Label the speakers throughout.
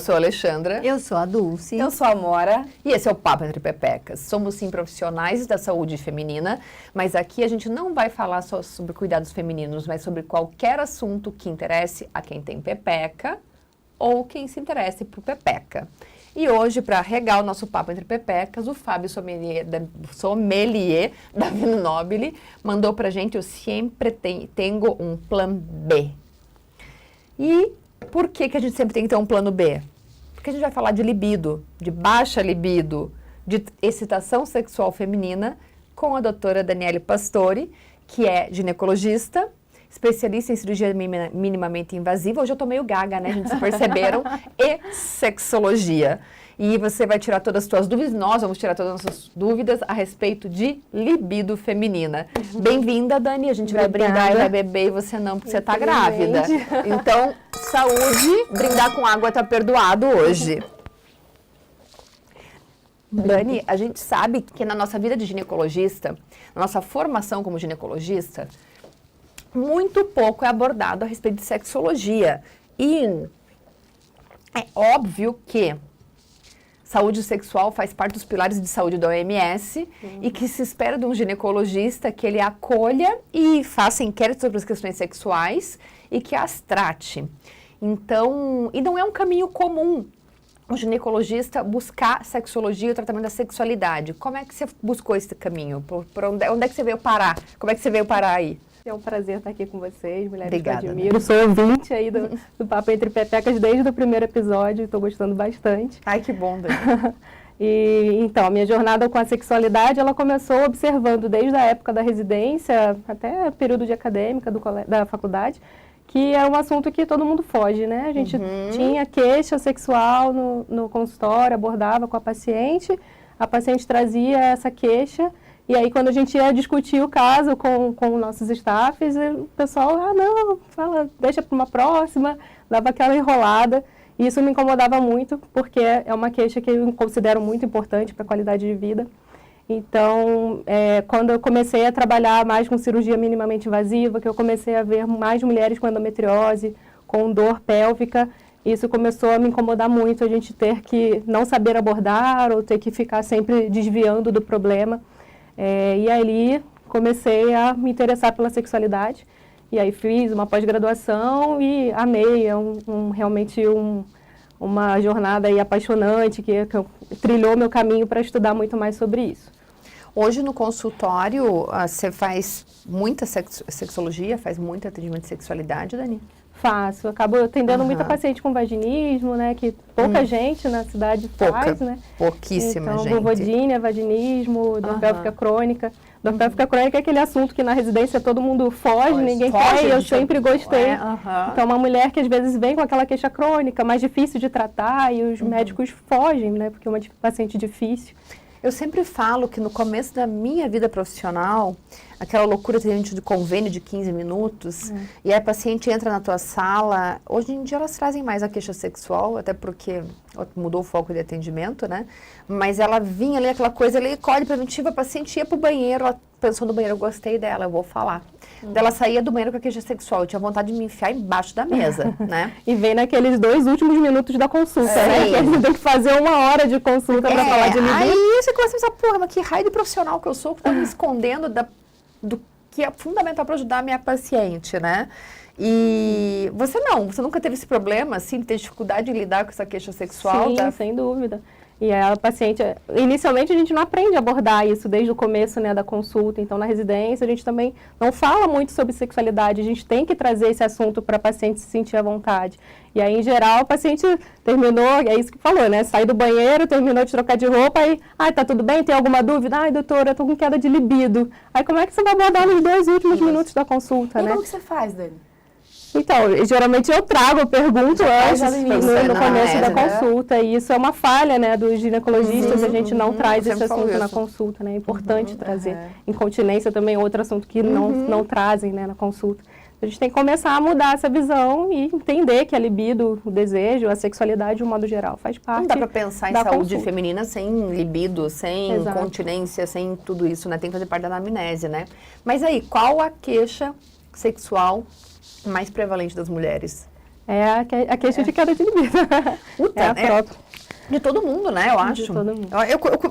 Speaker 1: sou a Alexandra.
Speaker 2: Eu sou a Dulce.
Speaker 3: Eu sou a Amora.
Speaker 1: E esse é o Papo Entre Pepecas. Somos, sim, profissionais da saúde feminina, mas aqui a gente não vai falar só sobre cuidados femininos, mas sobre qualquer assunto que interesse a quem tem pepeca ou quem se interesse por pepeca. E hoje, para regar o nosso Papo Entre Pepecas, o Fábio Sommelier da Vino Nobile mandou pra gente o Sempre Tengo um Plan B. E por que a gente sempre tem que ter um plano B? Porque a gente vai falar de libido, de baixa libido, de excitação sexual feminina, com a doutora Daniele Pastore, que é ginecologista, especialista em cirurgia minimamente invasiva. Hoje eu tô meio gaga, né? A gente se perceberam. E sexologia. E você vai tirar todas as suas dúvidas. Nós vamos tirar todas as nossas dúvidas a respeito de libido feminina. Bem-vinda, Dani. A gente vai brindar e vai beber e você não, porque você tá grávida. Então, saúde. Brindar com água tá perdoado hoje. Dani, a gente sabe que na nossa vida de ginecologista, na nossa formação como ginecologista, muito pouco é abordado a respeito de sexologia. E é óbvio que saúde sexual faz parte dos pilares de saúde da OMS e que se espera de um ginecologista que ele acolha e faça inquéritos sobre as questões sexuais e que as trate. Então, e não é um caminho comum o ginecologista buscar sexologia e o tratamento da sexualidade. Como é que você buscou esse caminho? Onde é que você veio parar? Como é que você veio parar aí?
Speaker 3: É um prazer estar aqui com vocês, mulheres
Speaker 1: Obrigada,
Speaker 3: que eu admiro. Né? Sou ouvinte aí do Papo Entre Pepecas desde o primeiro episódio, estou gostando bastante.
Speaker 1: Ai, que bom, Dani.
Speaker 3: Então, a minha jornada com a sexualidade, ela começou observando desde a época da residência até período de acadêmica da faculdade, que é um assunto que todo mundo foge, né? A gente tinha queixa sexual no consultório, abordava com a paciente trazia essa queixa. E aí, quando a gente ia discutir o caso com nossos staffs, o pessoal, não, fala, deixa para uma próxima, dava aquela enrolada. E isso me incomodava muito, porque é uma queixa que eu considero muito importante para a qualidade de vida. Então, quando eu comecei a trabalhar mais com cirurgia minimamente invasiva, que eu comecei a ver mais mulheres com endometriose, com dor pélvica, isso começou a me incomodar muito, a gente ter que não saber abordar ou ter que ficar sempre desviando do problema. E ali comecei a me interessar pela sexualidade. E aí fiz uma pós-graduação e amei. É realmente uma jornada aí apaixonante que trilhou meu caminho para estudar muito mais sobre isso.
Speaker 1: Hoje no consultório você faz muita sexologia, faz muito atendimento de sexualidade, Dani?
Speaker 3: Faço. Acabo atendendo muita paciente com vaginismo, né? Que pouca gente na cidade faz, né?
Speaker 1: Pouquíssima gente.
Speaker 3: Então, vulvodínia, vaginismo, dor pélvica crônica. Dor pélvica crônica é aquele assunto que na residência todo mundo foge, ninguém quer, e eu sempre gostei. Então, uma mulher que às vezes vem com aquela queixa crônica, mais difícil de tratar, e os médicos fogem, né? Porque é uma paciente difícil.
Speaker 1: Eu sempre falo que no começo da minha vida profissional, aquela loucura de convênio de 15 minutos, e a paciente entra na tua sala, hoje em dia elas trazem mais a queixa sexual, até porque mudou o foco de atendimento, né? Mas ela vinha ali, aquela coisa ali, colhe preventiva, a paciente ia pro banheiro, ela pensou no banheiro, eu gostei dela, eu vou falar. Ela saía do banheiro com a queixa sexual, eu tinha vontade de me enfiar embaixo da mesa, né?
Speaker 3: E vem naqueles 2 últimos minutos da consulta, né? Que a gente tem que fazer 1 hora de consulta para falar de libido.
Speaker 1: Aí você começa a pensar, porra, mas que raio de profissional que eu sou, que tô me escondendo do que é fundamental para ajudar a minha paciente, né? E você nunca teve esse problema, assim, de ter dificuldade em lidar com essa queixa sexual?
Speaker 3: Sim, sem dúvida. E a paciente, inicialmente a gente não aprende a abordar isso desde o começo, né, da consulta. Então, na residência, a gente também não fala muito sobre sexualidade. A gente tem que trazer esse assunto para a paciente se sentir à vontade. E aí, em geral, a paciente terminou, é isso que falou, né? Sai do banheiro, terminou de trocar de roupa e, tá tudo bem? Tem alguma dúvida? Ai, doutora, eu tô com queda de libido. Aí, como é que você vai abordar nos 2 últimos minutos da consulta, né?
Speaker 2: E como que você faz, Dani?
Speaker 3: Então, geralmente eu pergunto antes, no começo da consulta, e isso é uma falha, né, dos ginecologistas, a gente não traz esse assunto na consulta, né, é importante trazer. Incontinência também é outro assunto que não trazem, né, na consulta. A gente tem que começar a mudar essa visão e entender que a libido, o desejo, a sexualidade, de um modo geral, faz parte.
Speaker 1: Não dá para pensar em saúde feminina sem libido, sem incontinência, sem tudo isso, né, tem que fazer parte da anamnese, né. Mas aí, qual a queixa sexual mais prevalente das mulheres?
Speaker 3: É a queixa de queda de libido.
Speaker 1: Puta,
Speaker 3: é a própria.
Speaker 1: De todo mundo, né, eu acho.
Speaker 3: De todo mundo.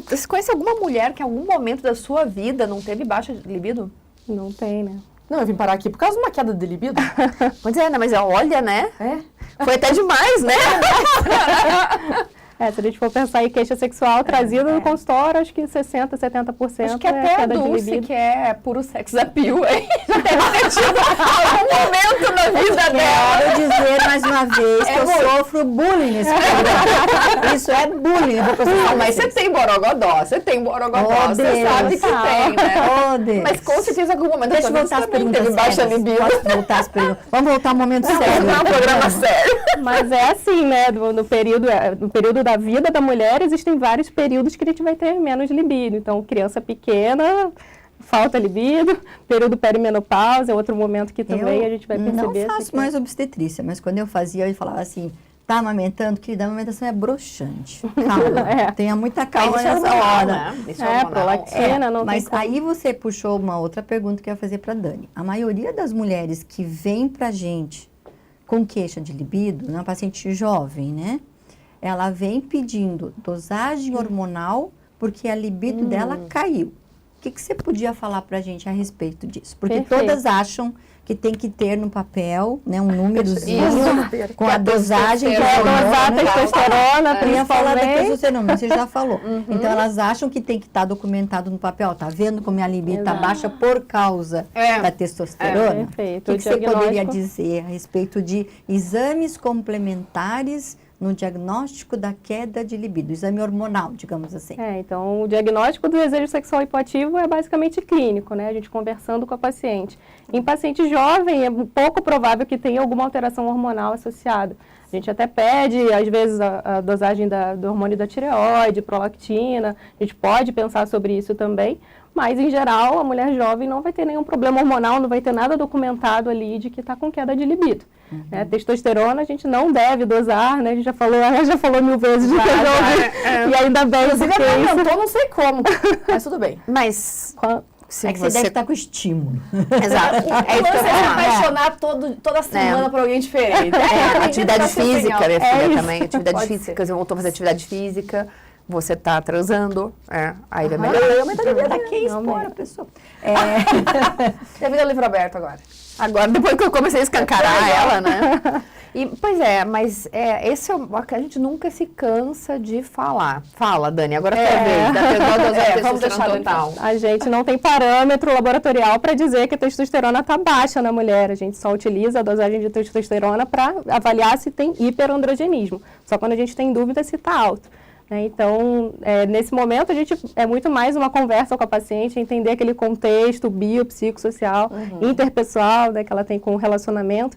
Speaker 1: Você conhece alguma mulher que em algum momento da sua vida não teve baixa libido?
Speaker 3: Não tem, né?
Speaker 2: Não, eu vim parar aqui por causa de uma queda de libido.
Speaker 1: Pois é, né, mas olha, né?
Speaker 2: É.
Speaker 1: Foi até demais, né?
Speaker 3: Se a gente for pensar em queixa sexual trazida no consultório, acho que 60%, 70%
Speaker 1: Acho que até a
Speaker 3: queda de
Speaker 1: Dulce,
Speaker 3: libido.
Speaker 1: que é puro sex appeal, hein? Já deve ter tido algum momento na vida dela.
Speaker 4: Quero dizer mais uma vez que eu sofro bullying nesse programa. Isso é bullying. Vou
Speaker 1: Não, mas você tem borogodó, você
Speaker 4: Deus,
Speaker 1: sabe que tem, né?
Speaker 4: Oh, Deus.
Speaker 1: Mas com certeza em algum momento
Speaker 4: Deixa eu
Speaker 1: da
Speaker 4: voltar
Speaker 1: sua
Speaker 4: às
Speaker 1: vida
Speaker 4: perguntas
Speaker 1: teve baixa
Speaker 4: sérias.
Speaker 1: libido.
Speaker 4: Posso voltar às perguntas? Vamos voltar ao momento sério.
Speaker 1: Não é um programa sério.
Speaker 3: Mas é assim, né? No período da vida da mulher, existem vários períodos que a gente vai ter menos libido. Então, criança pequena, falta libido, período perimenopausa é outro momento que também a gente vai perceber.
Speaker 4: Não faço mais obstetrícia, mas quando eu fazia, eu falava assim, tá amamentando, querida, a amamentação é broxante. Calma, tenha muita calma
Speaker 1: Isso é
Speaker 4: nessa
Speaker 1: hormonal,
Speaker 4: hora.
Speaker 1: né? Isso é hormonal.
Speaker 3: prolactina, não
Speaker 4: Mas
Speaker 3: tem como.
Speaker 4: aí você puxou uma outra pergunta que eu ia fazer para Dani. A maioria das mulheres que vêm pra gente com queixa de libido, uma paciente jovem, né? Ela vem pedindo dosagem hormonal porque a libido dela caiu. O que você podia falar pra gente a respeito disso? Porque
Speaker 3: Perfeito.
Speaker 4: todas acham que tem que ter no papel, né, um númerozinho com a dosagem de
Speaker 3: Dosar a
Speaker 4: hormônio, né?
Speaker 3: testosterona,
Speaker 4: Eu ia falar da
Speaker 3: principalmente.
Speaker 4: testosterona, mas você já falou. Então, elas acham que tem que estar documentado no papel. Tá vendo como a libido está baixa por causa da testosterona?
Speaker 3: Perfeito.
Speaker 4: O
Speaker 3: O
Speaker 4: que você poderia
Speaker 3: diagnóstico-
Speaker 4: dizer a respeito de exames complementares no diagnóstico da queda de libido? Exame hormonal, digamos assim.
Speaker 3: Então, o diagnóstico do desejo sexual hipoativo é basicamente clínico, né? A gente conversando com a paciente. Em paciente jovem, é pouco provável que tenha alguma alteração hormonal associada. A gente até pede, às vezes, a dosagem do hormônio da tireoide, prolactina. A gente pode pensar sobre isso também. Mas, em geral, a mulher jovem não vai ter nenhum problema hormonal, não vai ter nada documentado ali de que está com queda de libido. Né? Testosterona a gente não deve dosar, né? A gente já falou 1000 vezes de e ainda bem.
Speaker 2: Inclusive,
Speaker 3: porque
Speaker 2: ela
Speaker 3: isso-
Speaker 2: aumentou, não sei como. Mas tudo bem.
Speaker 1: Mas, se
Speaker 4: É que você deve estar com estímulo.
Speaker 1: Exato. É isso que eu
Speaker 2: Você
Speaker 1: ia
Speaker 2: se
Speaker 1: falar.
Speaker 2: apaixonar toda semana por alguém diferente.
Speaker 1: Atividade física, minha filha,
Speaker 3: isso.
Speaker 1: também. Atividade
Speaker 2: Pode
Speaker 1: física, você voltou a fazer atividade física, você tá transando, aí vai
Speaker 4: Mas
Speaker 1: melhorar.
Speaker 4: aumenta a libido. Pra que expor a
Speaker 3: Realmente.
Speaker 4: pessoa?
Speaker 2: Tem vida livre aberto agora.
Speaker 1: Agora, depois que eu comecei a escancarar ela, né? E, pois é, mas esse é o que a gente nunca se cansa de falar. Fala, Dani, agora foi a vez da
Speaker 2: Vamos deixar
Speaker 1: testosterona
Speaker 2: então.
Speaker 1: total.
Speaker 3: A gente não tem parâmetro laboratorial para dizer que a testosterona está baixa na mulher. A gente só utiliza a dosagem de testosterona para avaliar se tem hiperandrogenismo. Só quando a gente tem dúvida se está alto. Né? Então, nesse momento, a gente é muito mais uma conversa com a paciente, entender aquele contexto biopsicossocial, interpessoal, né, que ela tem com o relacionamento,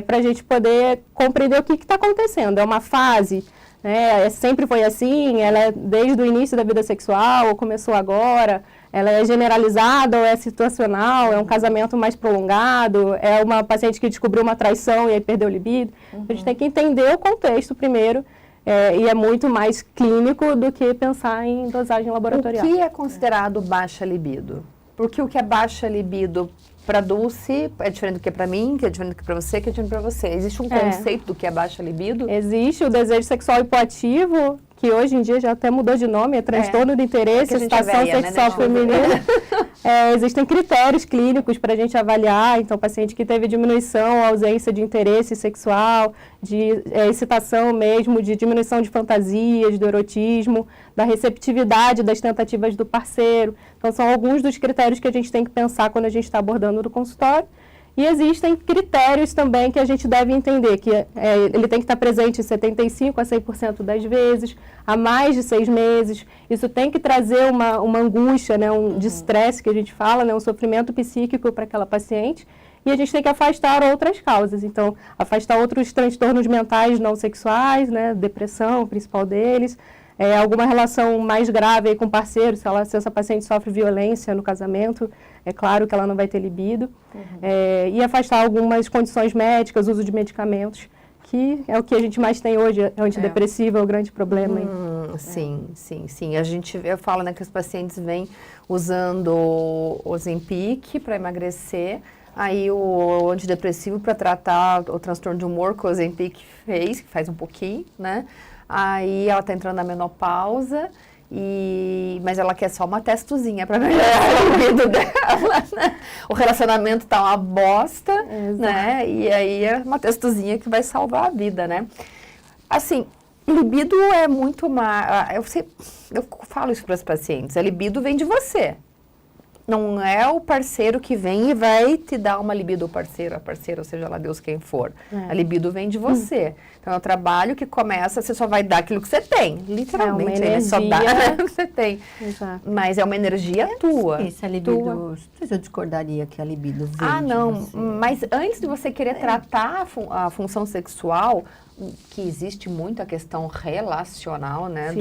Speaker 3: para a gente poder compreender o que está acontecendo. É uma fase, né? Sempre foi assim, ela é desde o início da vida sexual, ou começou agora, ela é generalizada ou é situacional, é um casamento mais prolongado, é uma paciente que descobriu uma traição e aí perdeu o libido. A gente tem que entender o contexto primeiro, e é muito mais clínico do que pensar em dosagem laboratorial.
Speaker 1: O que é considerado baixa libido? Porque o que é baixa libido para Dulce é diferente do que para mim, que é diferente do que para você, que é diferente para você. Existe um conceito do que é baixa libido?
Speaker 3: Existe o desejo sexual hipoativo, que hoje em dia já até mudou de nome, é transtorno de interesse,
Speaker 1: É que a gente é
Speaker 3: excitação
Speaker 1: velha, né,
Speaker 3: sexual
Speaker 1: né?
Speaker 3: feminina. Existem critérios clínicos para a gente avaliar, então paciente que teve diminuição, ausência de interesse sexual, de excitação mesmo, de diminuição de fantasias, do erotismo, da receptividade das tentativas do parceiro. Então são alguns dos critérios que a gente tem que pensar quando a gente está abordando no consultório. E existem critérios também que a gente deve entender, que ele tem que estar presente 75% a 100% das vezes, há mais de 6 meses. Isso tem que trazer uma angústia, né, de estresse que a gente fala, né, um sofrimento psíquico para aquela paciente. E a gente tem que afastar outras causas. Então, afastar outros transtornos mentais não sexuais, né, depressão, o principal deles. Alguma relação mais grave aí com o parceiro, se essa paciente sofre violência no casamento, é claro que ela não vai ter libido. E afastar algumas condições médicas, uso de medicamentos, que é o que a gente mais tem hoje, é antidepressivo, é o grande problema.
Speaker 1: Sim. Eu falo, né, que os pacientes vêm usando o Ozempic para emagrecer, Aí o antidepressivo para tratar o transtorno de humor que o Ozempic fez, que faz um pouquinho, né? Aí ela tá entrando na menopausa, mas ela quer só uma testozinha para melhorar o libido dela, né? O relacionamento tá uma bosta, né? E aí é uma testozinha que vai salvar a vida, né? Assim, libido é muito mais... Eu falo isso para os pacientes, a libido vem de você. Não é o parceiro que vem e vai te dar uma libido, o parceiro, a parceira, ou seja lá Deus quem for. A libido vem de você. Então, é um trabalho que começa, você só vai dar aquilo que você tem. Literalmente,
Speaker 3: é
Speaker 1: só dá o que você tem.
Speaker 3: Exato.
Speaker 1: Mas é uma energia tua.
Speaker 4: Esse a libido, não sei se eu discordaria que a libido vem
Speaker 1: Ah, não.
Speaker 4: de você.
Speaker 1: Mas antes de você querer tratar a função sexual, que existe muito a questão relacional, né?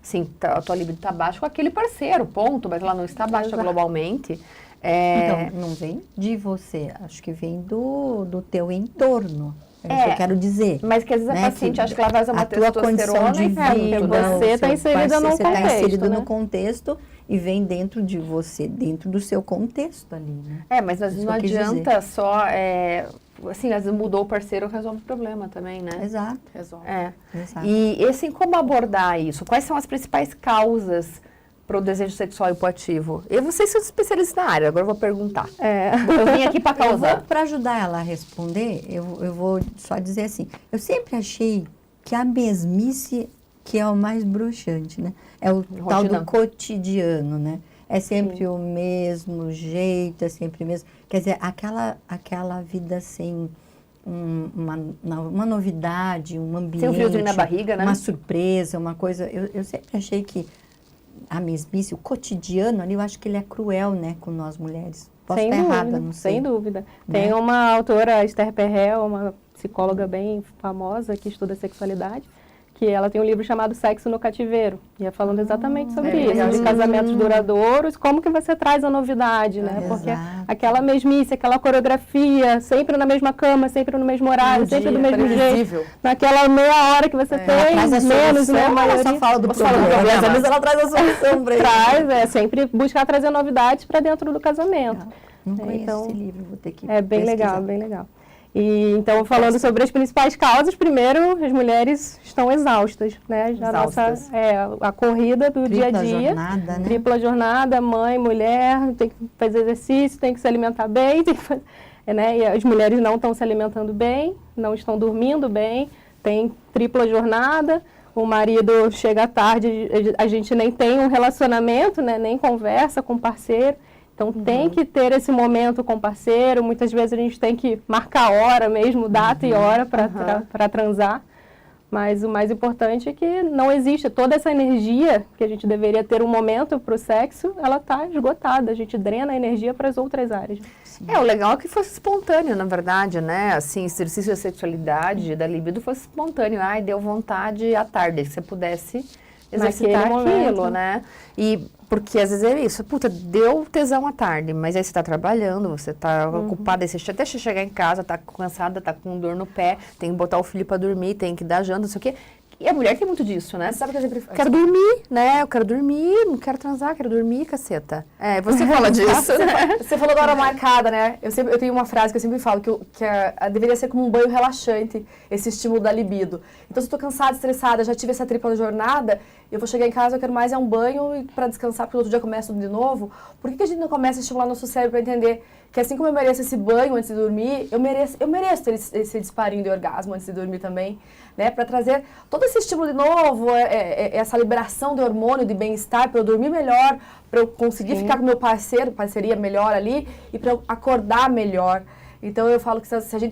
Speaker 3: Sim.
Speaker 1: A tua libido está baixa com aquele parceiro, ponto. Mas ela não está baixa globalmente.
Speaker 4: Então, não vem de você, acho que vem do teu entorno. É isso que eu quero dizer.
Speaker 1: Mas que às vezes a paciente acha que ela vai usar uma testosterona
Speaker 4: de vida,
Speaker 3: você está inserida num
Speaker 4: você está
Speaker 3: contexto,
Speaker 4: inserida
Speaker 3: né?
Speaker 4: no contexto e vem dentro de você, dentro do seu contexto ali, né?
Speaker 1: Mas às vezes não adianta só, assim, às vezes mudou o parceiro, resolve o problema também, né?
Speaker 4: Exato.
Speaker 2: Resolve.
Speaker 4: Exato.
Speaker 1: E assim, como abordar isso? Quais são as principais causas para o desejo sexual hipoativo? Vocês são especialistas na área, agora eu vou perguntar. Eu vim aqui para causar.
Speaker 4: Para ajudar ela a responder, eu vou só dizer assim, eu sempre achei que a mesmice que é o mais broxante, né? É o tal do cotidiano, né? É sempre o mesmo jeito, é sempre o mesmo. Quer dizer, aquela vida sem uma novidade, um ambiente.
Speaker 1: Sem um friozinho na barriga, né?
Speaker 4: Uma surpresa, uma coisa. Eu sempre achei que a mesmice, o cotidiano ali, eu acho que ele é cruel, né, com nós mulheres. Posso estar errada, não sei.
Speaker 3: Sem dúvida.
Speaker 4: Né?
Speaker 3: Tem uma autora, Esther Perel, uma psicóloga bem famosa que estuda sexualidade, que ela tem um livro chamado Sexo no Cativeiro, e é falando exatamente sobre isso, de casamentos duradouros, como que você traz a novidade, né? Porque aquela mesmice, aquela coreografia, sempre na mesma cama, sempre no mesmo horário, sempre do mesmo jeito, naquela meia hora que você tem, menos, né?
Speaker 4: Ela só fala do problema, às vezes ela traz a solução para
Speaker 3: traz, sempre buscar trazer novidades para dentro do casamento.
Speaker 4: Não conheço
Speaker 3: então,
Speaker 4: esse livro, vou ter que
Speaker 3: É bem
Speaker 4: pesquisar.
Speaker 3: legal, bem legal. E, então, falando sobre as principais causas, primeiro, as mulheres estão exaustas, né?
Speaker 1: Exaustas.
Speaker 3: A corrida do dia a dia.
Speaker 4: Tripla jornada, né?
Speaker 3: Tripla jornada, mãe, mulher, tem que fazer exercício, tem que se alimentar bem, né? E as mulheres não estão se alimentando bem, não estão dormindo bem, tem tripla jornada, o marido chega tarde, a gente nem tem um relacionamento, né? Nem conversa com o parceiro. Então, tem que ter esse momento com o parceiro. Muitas vezes a gente tem que marcar hora mesmo, data e hora para transar. Mas o mais importante é que não existe toda essa energia que a gente deveria ter um momento para o sexo, ela está esgotada. A gente drena a energia para as outras áreas.
Speaker 1: O legal é que fosse espontâneo, na verdade, né? Assim, exercício da sexualidade, da libido fosse espontâneo. Ai, deu vontade à tarde, que você pudesse exercitar aquilo, né? E porque às vezes é isso, puta, deu tesão à tarde, mas aí você tá trabalhando, você tá ocupada, aí você até chegar em casa, tá cansada, tá com dor no pé, tem que botar o filho pra dormir, tem que dar janta, não sei o quê. E a mulher tem muito disso, né?
Speaker 2: Sabe que eu sempre...
Speaker 1: Quero dormir, né? Eu quero dormir, não quero transar, quero dormir, caceta. Você fala disso, né?
Speaker 2: Você falou da hora marcada, né? Eu tenho uma frase que eu sempre falo, que deveria ser como um banho relaxante, esse estímulo da libido. Então, se eu tô cansada, estressada, já tive essa tripla jornada, eu vou chegar em casa, eu quero mais um banho para descansar, porque no outro dia começa tudo de novo. Por que a gente não começa a estimular nosso cérebro para entender que assim como eu mereço esse banho antes de dormir, eu mereço ter esse disparinho de orgasmo antes de dormir também, né? Para trazer todo esse estímulo de novo, essa liberação de hormônio, de bem-estar, para eu dormir melhor, para eu conseguir ficar com meu parceria melhor ali e para eu acordar melhor. Então eu falo que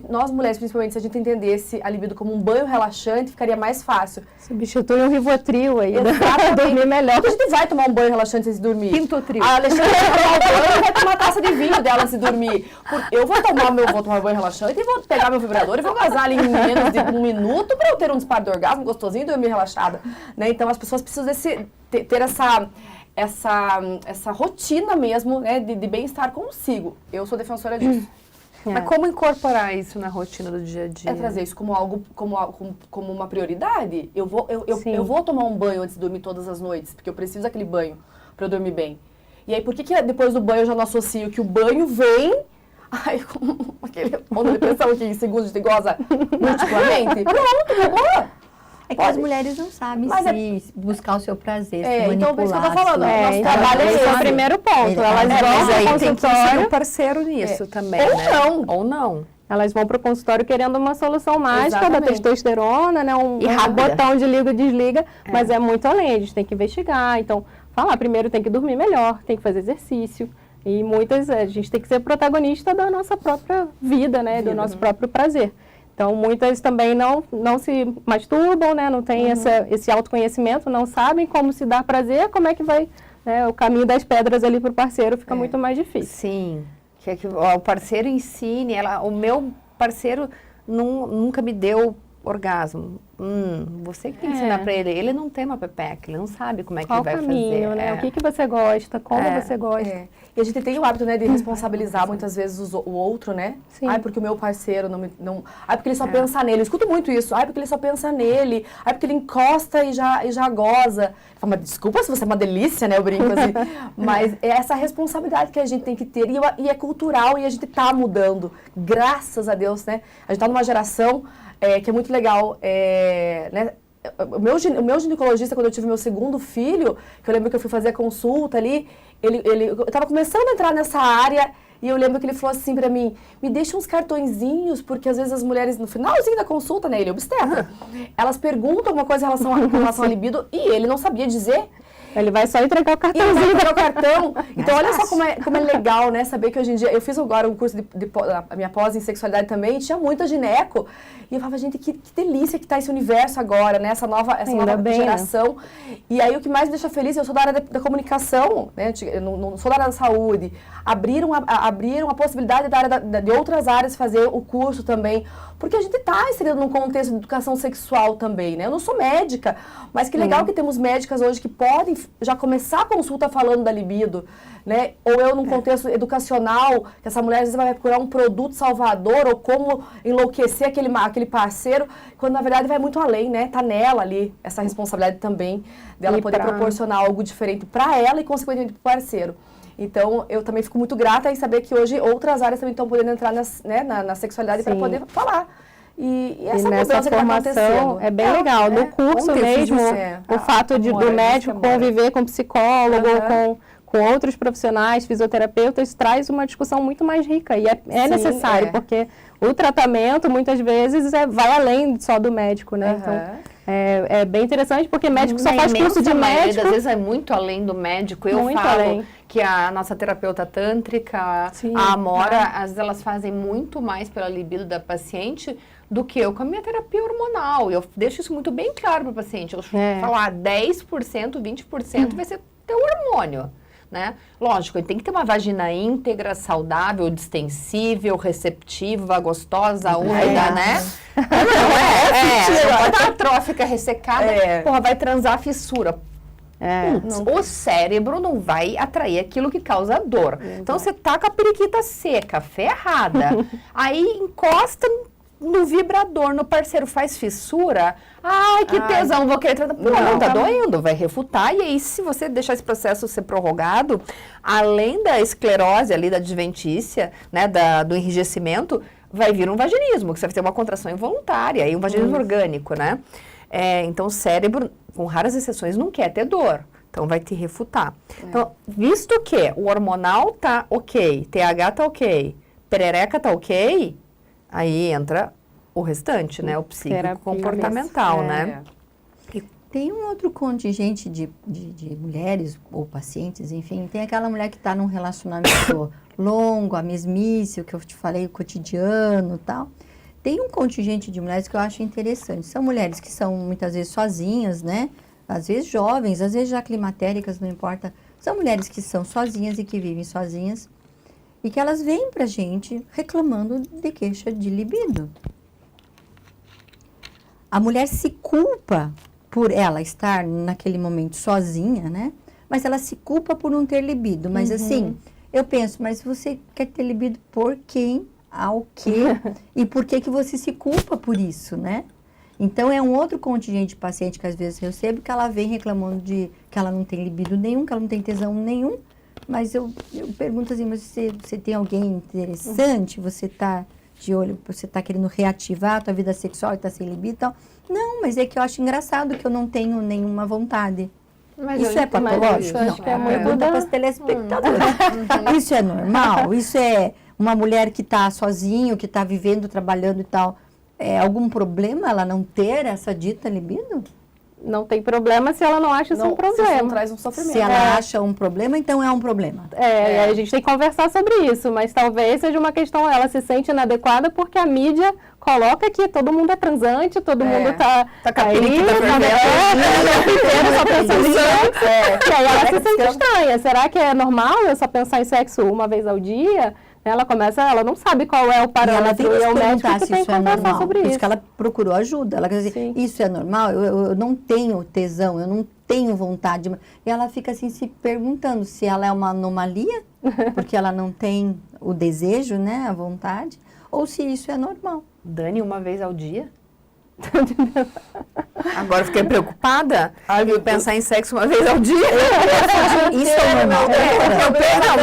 Speaker 2: nós mulheres, principalmente, se a gente entendesse a libido como um banho relaxante, ficaria mais fácil.
Speaker 3: Substitui um Rivotril aí,
Speaker 2: para
Speaker 3: dormir melhor.
Speaker 2: Porque a gente vai tomar um banho relaxante antes de dormir.
Speaker 1: Pintotril.
Speaker 2: A Alexandre vai tomar um banho e vai tomar uma taça de vinho dela antes de dormir. Eu vou tomar um banho relaxante e vou pegar meu vibrador e vou gozar ali em menos de 1 minuto para eu ter um disparo de orgasmo gostosinho e dormir relaxada. Né? Então as pessoas precisam ter essa rotina mesmo, né, de bem-estar consigo. Eu sou defensora disso.
Speaker 1: Mas como incorporar isso na rotina do dia a dia?
Speaker 2: É trazer isso como algo, como uma prioridade. Eu vou tomar um banho antes de dormir todas as noites, porque eu preciso daquele banho para eu dormir bem. E aí, por que depois do banho eu já não associo que o banho vem Ai, com aquele onda de pressão que em segundos de goza multiplamente. Pronto, acabou.
Speaker 4: É que as mulheres não sabem
Speaker 2: Mas
Speaker 4: se buscar o seu prazer, se manipular.
Speaker 2: Então, por isso que eu tô falando. Nosso
Speaker 3: então,
Speaker 2: trabalho é
Speaker 3: esse é o
Speaker 2: esse.
Speaker 3: primeiro ponto. Elas
Speaker 1: Mas
Speaker 3: vão
Speaker 1: aí
Speaker 3: para o
Speaker 1: tem que ser
Speaker 3: consultório,
Speaker 1: um parceiro nisso também,
Speaker 2: Ou
Speaker 1: né?
Speaker 2: não.
Speaker 1: Ou não.
Speaker 3: elas vão para o consultório querendo uma solução mágica da
Speaker 2: Exatamente.
Speaker 3: testosterona, né? Um
Speaker 1: rápida.
Speaker 3: botão de liga e desliga, mas é muito além, a gente tem que investigar. Então, falar, primeiro tem que dormir melhor, tem que fazer exercício. E a gente tem que ser protagonista da nossa própria vida, né? Do nosso próprio prazer. Então, muitas também não se masturbam, né? Não tem esse autoconhecimento, não sabem como se dar prazer, como é que vai, né? O caminho das pedras ali para o parceiro fica muito mais difícil.
Speaker 1: Sim. Que o parceiro ensine, o meu parceiro nunca me deu orgasmo. Você que tem que ensinar para ele. Ele não tem uma pepeca, ele não sabe como é que
Speaker 3: Qual
Speaker 1: ele vai
Speaker 3: o caminho,
Speaker 1: fazer.
Speaker 3: né? O que você gosta, como você gosta.
Speaker 2: E a gente tem o hábito, né, de responsabilizar muitas vezes o outro, né?
Speaker 3: Sim.
Speaker 2: Ai, porque o meu parceiro não... Ai, porque ele só pensa nele. Eu escuto muito isso. Ai, porque ele só pensa nele. Ai, porque ele encosta e já goza. Eu falo, mas desculpa se você é uma delícia, né? Eu brinco assim. Mas é essa responsabilidade que a gente tem que ter. E é cultural e a gente tá mudando. Graças a Deus, né? A gente tá numa geração que é muito legal, né? O meu ginecologista, quando eu tive meu segundo filho, que eu lembro que eu fui fazer a consulta ali, eu estava começando a entrar nessa área e eu lembro que ele falou assim pra mim, me deixa uns cartõezinhos, porque às vezes as mulheres, no finalzinho da consulta, né, ele é obstetra, elas perguntam alguma coisa em relação à libido e ele não sabia dizer.
Speaker 3: Ele vai só entregar o
Speaker 2: E ele vai
Speaker 3: cartãozinho.
Speaker 2: pegar o cartão. Então, olha só como é legal, né? Saber que hoje em dia... Eu fiz agora um curso a minha pós em sexualidade também, e tinha muita gineco. E eu falava, gente, que delícia que tá esse universo agora, né? Essa nova
Speaker 3: bem,
Speaker 2: geração. Né? E aí, o que mais me deixa feliz, eu sou da área da comunicação, né? Eu não sou da área da saúde. Abriram a possibilidade de outras áreas fazer o curso também. Porque a gente está inserido num contexto de educação sexual também, né? Eu não sou médica, mas que legal que temos médicas hoje que podem já começar a consulta falando da libido, né? Ou eu num contexto educacional, que essa mulher às vezes vai procurar um produto salvador ou como enlouquecer aquele parceiro, quando na verdade vai muito além, né? Tá nela ali essa responsabilidade também dela poder proporcionar algo diferente para ela e consequentemente para o parceiro. Então, eu também fico muito grata em saber que hoje outras áreas também estão podendo entrar na sexualidade para poder falar. E essa
Speaker 3: nessa
Speaker 2: mudança que está acontecendo.
Speaker 3: formação é bem legal. No curso mesmo, o fato do médico conviver com psicólogo, com outros profissionais, fisioterapeutas, traz uma discussão muito mais rica. E é necessário, porque o tratamento, muitas vezes, vai além só do médico, né? Então, é bem interessante, porque médico só faz curso de médico.
Speaker 1: Às vezes é muito além do médico. Eu falo que a nossa terapeuta tântrica, a Amora, às vezes elas fazem muito mais pela libido da paciente do que eu com a minha terapia hormonal. Eu deixo isso muito bem claro para o paciente. Eu falar 10%, 20% vai ser teu hormônio. Né? Lógico, ele tem que ter uma vagina íntegra, saudável, distensível, receptiva, gostosa, úmida, né? Não vai dar atrófica, ressecada, porra, vai transar fissura. O cérebro não vai atrair aquilo que causa dor. Então, você tá com a periquita seca, ferrada, aí encosta no vibrador, no parceiro, faz fissura. Ai, que tesão, vou querer tratar. Pô, não tá doendo, vai refutar. E aí, se você deixar esse processo ser prorrogado, além da esclerose ali, da adventícia, né, do enrijecimento, vai vir um vaginismo, que você vai ter uma contração involuntária e um vaginismo orgânico, né? Então, o cérebro, com raras exceções, não quer ter dor. Então, vai te refutar. Então, visto que o hormonal tá ok, TH tá ok, perereca tá ok, aí entra o restante, né? O psíquico comportamental, né?
Speaker 4: Tem um outro contingente de mulheres ou pacientes, enfim, tem aquela mulher que está num relacionamento longo, a mesmice, o que eu te falei, o cotidiano e tal. Tem um contingente de mulheres que eu acho interessante. São mulheres que são muitas vezes sozinhas, né? Às vezes jovens, às vezes já climatéricas, não importa. São mulheres que são sozinhas e que vivem sozinhas. E que elas vêm pra gente reclamando de queixa de libido. A mulher se culpa por ela estar naquele momento sozinha, né? Mas ela se culpa por não ter libido. Mas assim, eu penso, mas você quer ter libido por quem, ao quê? E por que você se culpa por isso, né? Então, é um outro contingente de paciente que às vezes eu recebo, que ela vem reclamando de que ela não tem libido nenhum, que ela não tem tesão nenhum, Mas eu pergunto assim, mas você tem alguém interessante? Você tá de olho, você tá querendo reativar a tua vida sexual e tá sem libido e tal? Não, mas é que eu acho engraçado que eu não tenho nenhuma vontade.
Speaker 1: Mas
Speaker 4: Isso é patológico?
Speaker 3: eu
Speaker 4: Não,
Speaker 3: acho que é muito
Speaker 4: pergunta para os telespectadores. Isso é normal? Isso é uma mulher que está sozinho, que está vivendo, trabalhando e tal. É algum problema ela não ter essa dita libido?
Speaker 3: Não tem problema se ela não acha isso um
Speaker 2: Não
Speaker 3: problema.
Speaker 2: traz um sofrimento.
Speaker 4: Se ela acha um problema, então é um problema.
Speaker 3: E aí a gente tem que conversar sobre isso, mas talvez seja uma questão, ela se sente inadequada porque a mídia coloca que todo mundo é transante, todo mundo tá
Speaker 1: com a
Speaker 3: aí,
Speaker 1: periquita fervendo.
Speaker 3: só pensando em sexo. E aí ela se sente estranha. Será que é normal eu só pensar em sexo uma vez ao dia? Ela não sabe qual é o parâmetro,
Speaker 4: e
Speaker 3: é o médico
Speaker 4: perguntar
Speaker 3: que
Speaker 4: se
Speaker 3: tem
Speaker 4: isso
Speaker 3: que
Speaker 4: é
Speaker 3: conversar
Speaker 4: normal.
Speaker 3: sobre
Speaker 4: Por
Speaker 3: isso.
Speaker 4: isso que ela procurou ajuda. Ela quer dizer,
Speaker 3: Sim.
Speaker 4: isso é normal? Eu não tenho tesão, eu não tenho vontade. E ela fica assim se perguntando se ela é uma anomalia, porque ela não tem o desejo, né, a vontade, ou se isso é normal.
Speaker 1: Dani, uma vez ao dia? Agora eu fiquei preocupada. Eu pensar em sexo uma vez ao dia.
Speaker 4: Isso é normal.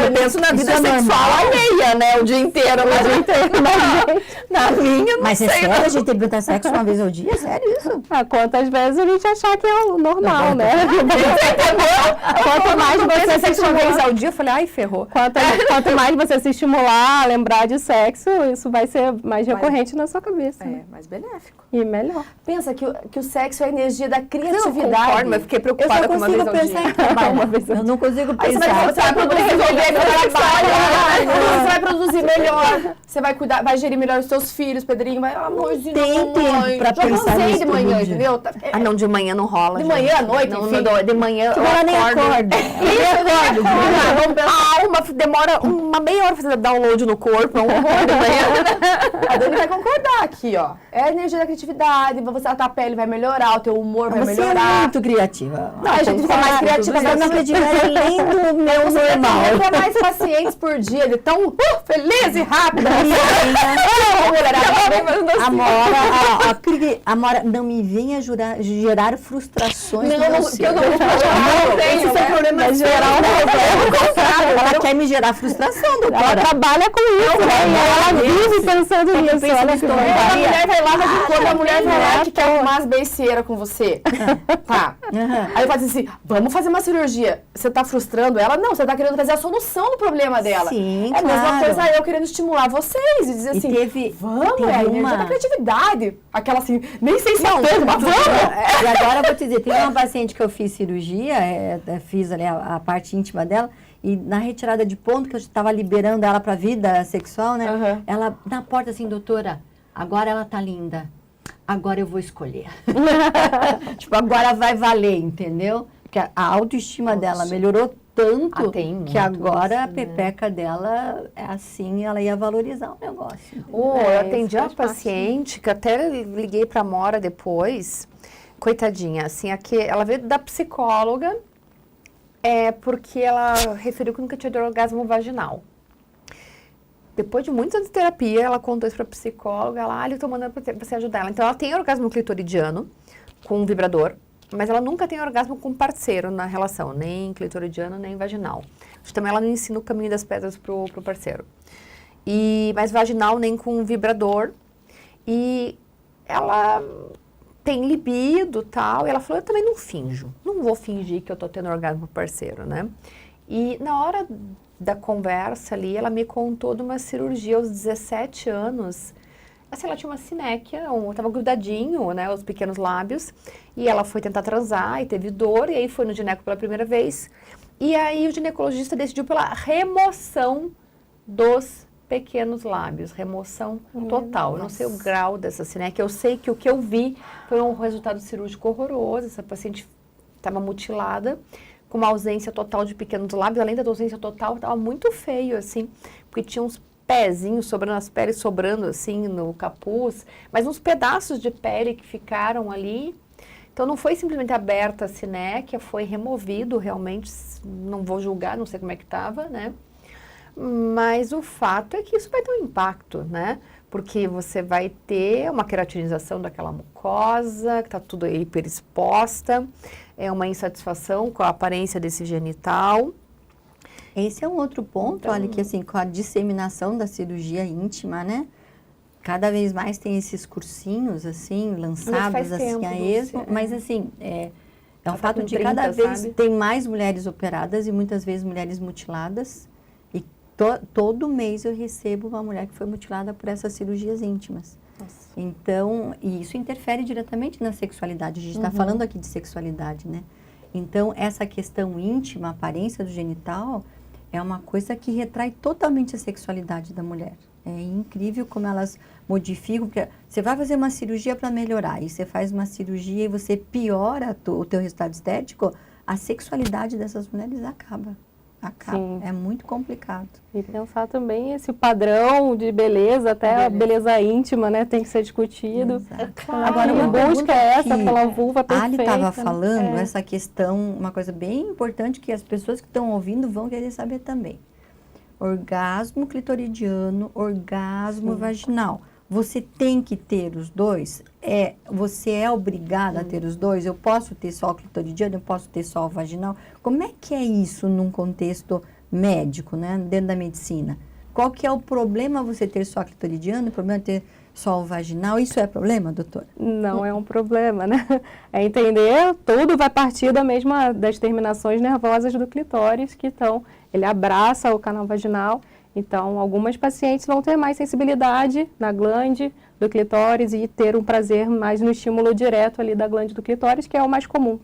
Speaker 1: Eu penso na vida
Speaker 4: Isso é
Speaker 1: sexual
Speaker 4: normal.
Speaker 1: alheia, né? O dia inteiro. Na minha, não
Speaker 4: Mas é
Speaker 1: sei.
Speaker 4: sério, a gente pergunta sexo uma vez ao dia? É sério isso?
Speaker 3: Quantas vezes a gente achar que é o normal, né? Quanto mais você
Speaker 1: Pensa
Speaker 3: se
Speaker 1: sexo uma vez
Speaker 3: estimular,
Speaker 1: ao dia, eu falei, ai, ferrou.
Speaker 3: quanto mais você se estimular a lembrar de sexo, isso vai ser mais recorrente na sua cabeça. né?
Speaker 2: É, mais benéfico.
Speaker 3: E melhor.
Speaker 2: Pensa que o sexo é a energia da
Speaker 1: Não,
Speaker 2: criatividade.
Speaker 1: concordo, mas fiquei
Speaker 4: Eu
Speaker 1: preocupada
Speaker 4: só
Speaker 1: com uma
Speaker 4: consigo
Speaker 1: vez ao
Speaker 4: pensar
Speaker 1: dia.
Speaker 4: em trabalho. Eu não consigo
Speaker 2: Aí você
Speaker 4: pensar.
Speaker 2: vai produzir você vai produzir melhor, você vai cuidar, vai gerir melhor os seus filhos, Pedrinho, vai, amorzinho,
Speaker 4: Tem
Speaker 2: mamãe.
Speaker 4: tempo pra
Speaker 2: Já
Speaker 4: pensar
Speaker 2: cansei
Speaker 4: nisso
Speaker 2: de
Speaker 4: todo
Speaker 2: manhã,
Speaker 4: dia.
Speaker 2: entendeu?
Speaker 1: Ah, não, de manhã não rola.
Speaker 2: De
Speaker 1: gente.
Speaker 2: manhã, à noite,
Speaker 1: não,
Speaker 2: enfim.
Speaker 1: não, de manhã eu
Speaker 4: Ela nem
Speaker 1: acordo.
Speaker 4: acorda.
Speaker 1: A alma demora uma meia hora pra fazer download no corpo, é um horror de manhã.
Speaker 2: A Dani vai concordar aqui, ó. É a energia da criatividade, a tua pele vai melhorar, o teu humor vai
Speaker 4: Você é
Speaker 2: melhorar.
Speaker 4: muito criativa.
Speaker 2: Não, a gente fica mais criativa,
Speaker 4: Você não acredita além do meu
Speaker 2: Você tem
Speaker 4: normal.
Speaker 2: até mais pacientes por dia, de tão feliz e rápida.
Speaker 4: Amora, não me venha gerar frustrações no você.
Speaker 2: eu não
Speaker 4: Esse é o problema
Speaker 3: Vai gerar um problema.
Speaker 4: Ela quer me gerar frustração,
Speaker 3: Ela
Speaker 4: doutora.
Speaker 3: trabalha com isso, né? E ela vive pensando nisso. Olha que
Speaker 2: A
Speaker 3: bom.
Speaker 2: mulher vai lá, quando a mulher vai lá que quer arrumar as beiceiras com você. Tá. Aí eu faço assim, vamos fazer uma cirurgia. Você tá frustrando ela? Não, você tá querendo trazer a solução do problema dela.
Speaker 4: Sim,
Speaker 2: é a mesma
Speaker 4: claro.
Speaker 2: coisa eu querendo estimular vocês e dizer assim, vamos, é a energia da criatividade. Aquela assim, nem sei se é tanto, mas vamos.
Speaker 4: E agora eu vou te dizer, teve uma paciente que eu fiz cirurgia, fiz ali a parte íntima dela, e na retirada de ponto, que eu estava liberando ela para a vida sexual, né?
Speaker 2: Uhum.
Speaker 4: Ela, na porta assim, doutora, agora ela tá linda, agora eu vou escolher. Tipo, agora vai valer, entendeu? Porque a autoestima dela melhorou tanto
Speaker 1: tem muito
Speaker 4: que agora
Speaker 1: isso,
Speaker 4: a pepeca dela é assim, ela ia valorizar o negócio.
Speaker 1: Eu atendi
Speaker 3: isso
Speaker 1: uma
Speaker 3: faz parte.
Speaker 1: paciente que até liguei pra Mora depois, coitadinha, assim, aqui, ela veio da psicóloga, porque ela referiu que nunca tinha tido orgasmo vaginal. Depois de muitos anos de terapia, ela contou isso pra psicóloga, ela, eu tô mandando pra você ajudar ela. Então, ela tem orgasmo clitoridiano com um vibrador, mas ela nunca tem orgasmo com parceiro na relação, nem clitoridiano, nem vaginal. Também ela não ensina o caminho das pedras pro parceiro. Mas vaginal nem com vibrador. E ela tem libido e tal. E ela falou, eu também não finjo. Não vou fingir que eu tô tendo orgasmo com parceiro, né? E na hora da conversa ali, ela me contou de uma cirurgia aos 17 anos. Assim, ela tinha uma sinéquia, tava grudadinho, né, os pequenos lábios, e ela foi tentar transar e teve dor, e aí foi no gineco pela primeira vez, e aí o ginecologista decidiu pela remoção dos pequenos lábios, remoção total. Eu não sei o grau dessa sinéquia, eu sei que o que eu vi foi um resultado cirúrgico horroroso, essa paciente estava mutilada, com uma ausência total de pequenos lábios, além da ausência total, estava muito feio, assim, porque tinha uns pezinhos sobrando, as peles sobrando assim no capuz, mas uns pedaços de pele que ficaram ali. Então não foi simplesmente aberta a sinéquia, foi removido realmente, não vou julgar, não sei como é que estava, né? Mas o fato é que isso vai ter um impacto, né? Porque você vai ter uma queratinização daquela mucosa, que está tudo hiperexposta, é uma insatisfação com a aparência desse genital.
Speaker 4: Esse é um outro ponto,
Speaker 1: Então-
Speaker 4: olha, que assim, com a disseminação da cirurgia íntima, né? Cada vez mais tem esses cursinhos, assim, lançados,
Speaker 1: faz
Speaker 4: assim,
Speaker 1: tempo,
Speaker 4: a
Speaker 1: Dulce,
Speaker 4: esmo.
Speaker 1: é.
Speaker 4: Mas, assim, é um
Speaker 1: tá
Speaker 4: fato
Speaker 1: com
Speaker 4: de
Speaker 1: 30,
Speaker 4: cada vez
Speaker 1: sabe?
Speaker 4: tem mais mulheres operadas e muitas vezes mulheres mutiladas. E todo mês eu recebo uma mulher que foi mutilada por essas cirurgias íntimas.
Speaker 1: Nossa.
Speaker 4: Então, e isso interfere diretamente na sexualidade. A gente está falando aqui de sexualidade, né? Então, essa questão íntima, a aparência do genital, é uma coisa que retrai totalmente a sexualidade da mulher. É incrível como elas modificam, porque você vai fazer uma cirurgia para melhorar, e você faz uma cirurgia e você piora o teu resultado estético, a sexualidade dessas mulheres acaba.
Speaker 3: Sim.
Speaker 4: É muito complicado.
Speaker 3: E pensar também esse padrão de beleza, até a beleza íntima, né? Tem que ser discutido.
Speaker 4: Exato.
Speaker 3: Agora,
Speaker 4: Agora,
Speaker 3: uma
Speaker 4: uma
Speaker 3: busca
Speaker 4: pergunta
Speaker 3: é essa
Speaker 4: que
Speaker 3: pela vulva
Speaker 4: a Ali
Speaker 3: perfeita.
Speaker 4: estava
Speaker 3: né?
Speaker 4: falando,
Speaker 3: É.
Speaker 4: essa questão, uma coisa bem importante que as pessoas que estão ouvindo vão querer saber também. Orgasmo clitoridiano, orgasmo vaginal. Você tem que ter os dois? Você é obrigada a ter os dois? Eu posso ter só o clitoridiano, eu posso ter só o vaginal? Como é que é isso num contexto médico, né, dentro da medicina? Qual que é o problema você ter só clitoridiano, o problema ter só o vaginal? Isso é problema, doutora?
Speaker 3: Não é um problema, né? É entender, tudo vai partir das terminações nervosas do clitóris, ele abraça o canal vaginal. Então, algumas pacientes vão ter mais sensibilidade na glande do clitóris e ter um prazer mais no estímulo direto ali da glande do clitóris, que é o mais comum,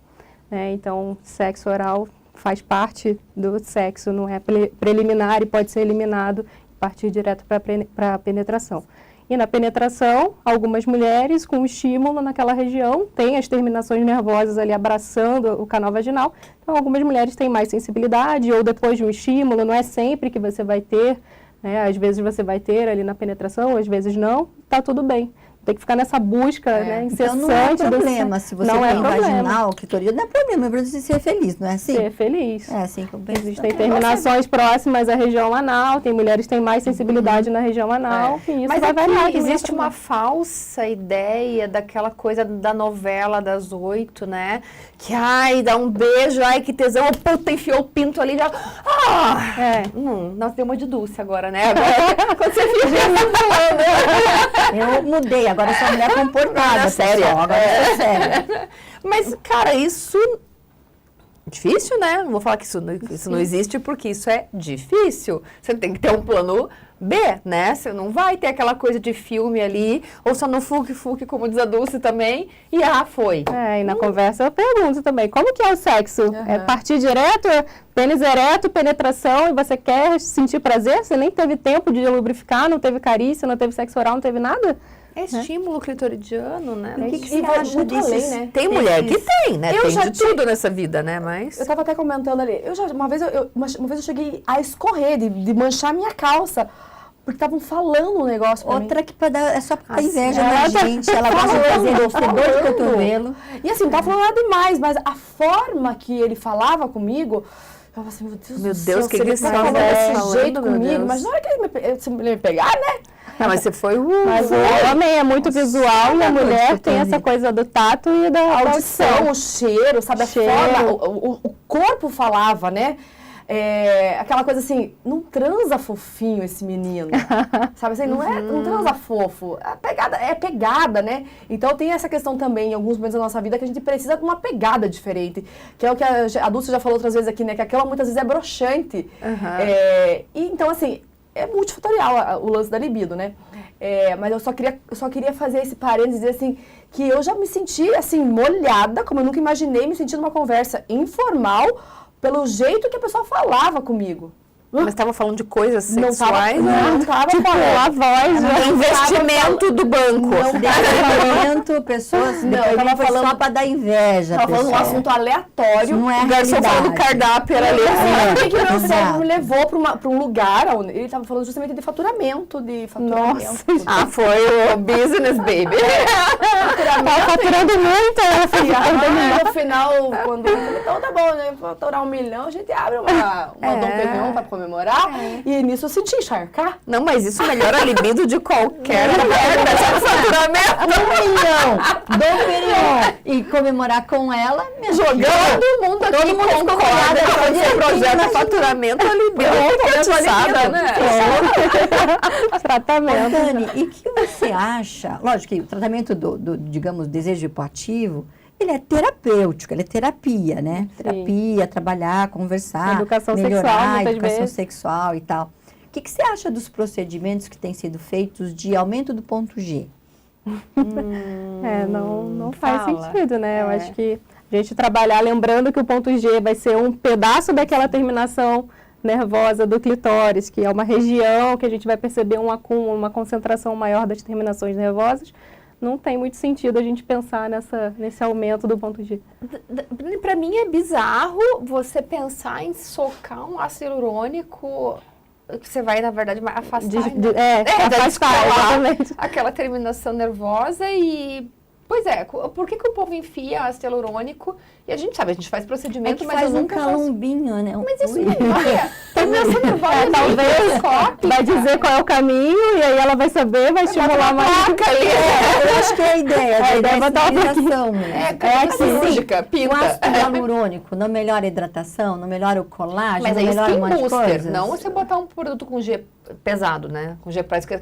Speaker 3: né? Então, sexo oral faz parte do sexo, não é preliminar e pode ser eliminado e partir direto para a penetração. E na penetração, algumas mulheres com estímulo naquela região têm as terminações nervosas ali abraçando o canal vaginal. Então, algumas mulheres têm mais sensibilidade ou depois de um estímulo, não é sempre que você vai ter, né? Às vezes você vai ter ali na penetração, às vezes não, tá tudo bem. Tem que ficar nessa busca, né, incessante.
Speaker 4: Então não é problema, se você
Speaker 3: não
Speaker 4: tem
Speaker 3: é problema.
Speaker 4: vaginal, clitoriano, não é problema, é para você ser feliz, não é assim?
Speaker 3: Ser feliz.
Speaker 4: É assim que eu penso.
Speaker 3: Existem terminações próximas à região anal, tem mulheres que têm mais sensibilidade na região anal, e isso
Speaker 1: Mas
Speaker 3: vai
Speaker 1: aqui
Speaker 3: variar.
Speaker 1: existe uma falsa ideia daquela coisa da novela das 8, né? Que, ai, dá um beijo, ai, que tesão, puta, enfiou o pinto ali, já... Nós deu uma de Dulce agora, né? Agora, quando você fica falando...
Speaker 4: Eu mudei, agora eu sou mulher comportada,
Speaker 1: séria.
Speaker 4: pessoal, agora eu sou séria.
Speaker 1: Mas, cara, isso... Difícil, né? Não vou falar que isso não existe, porque isso é difícil. Você tem que ter um plano B, né? Você não vai ter aquela coisa de filme ali, ou só no fuque, como diz a Dulce também, e foi.
Speaker 3: E na conversa eu pergunto também, como que é o sexo? É partir direto, pênis ereto, penetração, e você quer sentir prazer? Você nem teve tempo de lubrificar, não teve carícia, não teve sexo oral, não teve nada?
Speaker 1: É estímulo clitoridiano, né?
Speaker 4: O que
Speaker 2: E
Speaker 4: você
Speaker 2: vai
Speaker 4: acha
Speaker 2: muito
Speaker 4: desses...
Speaker 2: além, né?
Speaker 1: Tem mulher que tem, né?
Speaker 2: Eu
Speaker 1: Tem
Speaker 2: já
Speaker 1: de tudo nessa vida, né? Mas...
Speaker 2: Eu tava até comentando ali, uma vez eu cheguei a escorrer, de manchar minha calça, porque estavam falando um negócio pra mim.
Speaker 4: Outra que é só pra dar
Speaker 2: Assim,
Speaker 4: inveja
Speaker 2: ela
Speaker 4: da gente, ela gosta de fazer torcedor de cotovelo.
Speaker 2: E assim, não tava falando nada demais, mas a forma que ele falava comigo, eu falava assim, meu Deus do céu,
Speaker 1: Deus, que
Speaker 2: se ele
Speaker 1: lição,
Speaker 2: tá falando
Speaker 1: né?
Speaker 2: desse jeito
Speaker 1: Falando, meu
Speaker 2: comigo,
Speaker 1: Deus.
Speaker 2: mas na hora que ele me pegar, né?
Speaker 1: Não, mas você foi
Speaker 3: Mas o homem é muito visual e a mulher tem essa coisa do tato e da
Speaker 2: A audição, o cheiro, sabe? A
Speaker 3: Cheiro.
Speaker 2: forma, o corpo falava, né? Aquela coisa assim, não transa fofinho esse menino, sabe assim, não transa fofo, é pegada, né? Então tem essa questão também em alguns momentos da nossa vida que a gente precisa de uma pegada diferente, que é o que a Dulce já falou outras vezes aqui, né? Que aquela muitas vezes é broxante. E então assim, é multifatorial o lance da libido, né? Mas eu só queria fazer esse parênteses e dizer assim, que eu já me senti assim, molhada, como eu nunca imaginei me sentir numa conversa informal, pelo jeito que a pessoa falava comigo.
Speaker 1: Mas estava falando de coisas
Speaker 2: Não
Speaker 1: sexuais,
Speaker 2: não tava
Speaker 3: Tipo,
Speaker 2: falando.
Speaker 3: a voz, né?
Speaker 1: investimento do banco.
Speaker 4: Investimento, pessoas,
Speaker 2: Não, eu tava falando
Speaker 4: só pra dar inveja,
Speaker 2: Tava falando de um
Speaker 4: pessoal.
Speaker 2: assunto aleatório.
Speaker 4: Não é a
Speaker 1: O garçom
Speaker 4: realidade.
Speaker 1: falando do cardápio era ali.
Speaker 2: Por que meu
Speaker 4: Exato.
Speaker 2: cérebro me levou pra um lugar onde ele tava falando justamente de faturamento,
Speaker 3: Nossa,
Speaker 1: Foi o business, baby.
Speaker 3: Tava faturando muito, ela foi
Speaker 2: E aí, no final, quando eu falei, então tá bom, né? Faturar 1 milhão, a gente abre uma Dom Perignon pra comer comemorar. E nisso eu senti encharcar.
Speaker 1: Não, mas isso melhora a libido de qualquer mulher dessa faturamento.
Speaker 4: Dom Perignon. E comemorar com ela,
Speaker 1: Jogando o mundo aqui
Speaker 4: Todo mundo ficou
Speaker 1: concorda
Speaker 4: com
Speaker 1: quando você projeta faturamento, a libido é né?
Speaker 3: Tratamento.
Speaker 4: Dani, e o que você acha? Lógico que o tratamento digamos, desejo hipoativo, ele é terapêutico, ele é terapia, né?
Speaker 3: Sim.
Speaker 4: Terapia, trabalhar, conversar,
Speaker 3: Educação
Speaker 4: melhorar
Speaker 3: sexual,
Speaker 4: a
Speaker 3: muitas
Speaker 4: educação
Speaker 3: vezes.
Speaker 4: sexual e tal. O que você acha dos procedimentos que têm sido feitos de aumento do ponto G?
Speaker 3: Não faz
Speaker 1: fala.
Speaker 3: sentido, né? Eu acho que a gente trabalhar lembrando que o ponto G vai ser um pedaço daquela terminação nervosa do clitóris, que é uma região que a gente vai perceber um acúmulo, uma concentração maior das terminações nervosas. Não tem muito sentido a gente pensar nesse aumento do ponto G.
Speaker 1: Para mim é bizarro você pensar em socar um ácido hialurônico que você vai, na verdade, afastar.
Speaker 3: Afastar, exatamente.
Speaker 1: Aquela terminação nervosa e... Pois é, por que o povo enfia ácido hialurônico? E a gente sabe, a gente faz procedimento, mas
Speaker 4: faz
Speaker 1: eu nunca faço.
Speaker 4: calombinho, né?
Speaker 1: Mas isso não vai. Terminação nervosa
Speaker 3: Talvez vai dizer qual é o caminho e aí ela vai saber, vai estimular mais.
Speaker 4: Eu acho que é a ideia. A ideia é
Speaker 3: botar
Speaker 4: a
Speaker 3: um pouquinho.
Speaker 4: hidratação, né?
Speaker 1: cirúrgica,
Speaker 4: O
Speaker 1: pinta.
Speaker 4: ácido hialurônico não melhora a hidratação, não melhora o colágeno,
Speaker 1: Mas
Speaker 4: não
Speaker 1: é
Speaker 4: melhora um
Speaker 1: skin
Speaker 4: monte de
Speaker 1: booster,
Speaker 4: coisas.
Speaker 1: não você botar um produto com G pesado, né? Com G parece que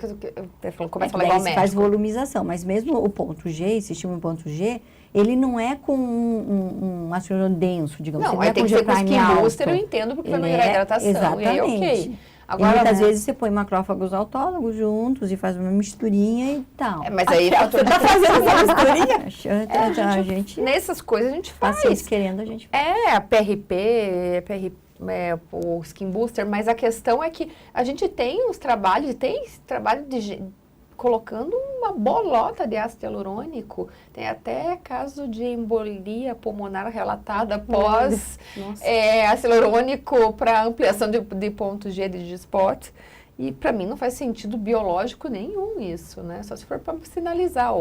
Speaker 1: começa a
Speaker 4: Daí
Speaker 1: levar o
Speaker 4: você
Speaker 1: médico.
Speaker 4: faz volumização, mas mesmo o ponto G, esse estímulo ponto G, ele não é com um ácido hialurônico denso, digamos.
Speaker 1: Não,
Speaker 4: ele
Speaker 1: aí tem
Speaker 4: com
Speaker 1: que ser com
Speaker 4: G-prime
Speaker 1: skin
Speaker 4: alto.
Speaker 1: booster, eu entendo, porque vai
Speaker 4: Ele
Speaker 1: melhorar a hidratação.
Speaker 4: Exatamente.
Speaker 1: E aí, ok. Agora,
Speaker 4: e muitas vezes você põe macrófagos autólogos juntos e faz uma misturinha e tal.
Speaker 1: mas aí
Speaker 2: Você tá fazendo essa misturinha?
Speaker 4: A gente,
Speaker 1: nessas coisas a gente
Speaker 4: pacientes
Speaker 1: faz.
Speaker 4: querendo, a gente faz.
Speaker 1: A PRP, o Skin Booster, mas a questão é que a gente tem os trabalhos, colocando uma bolota de ácido hialurônico. Tem até caso de embolia pulmonar relatada após ácido hialurônico para ampliação de ponto G de G-spot. E para mim não faz sentido biológico nenhum isso, né? Só se for para sinalizar,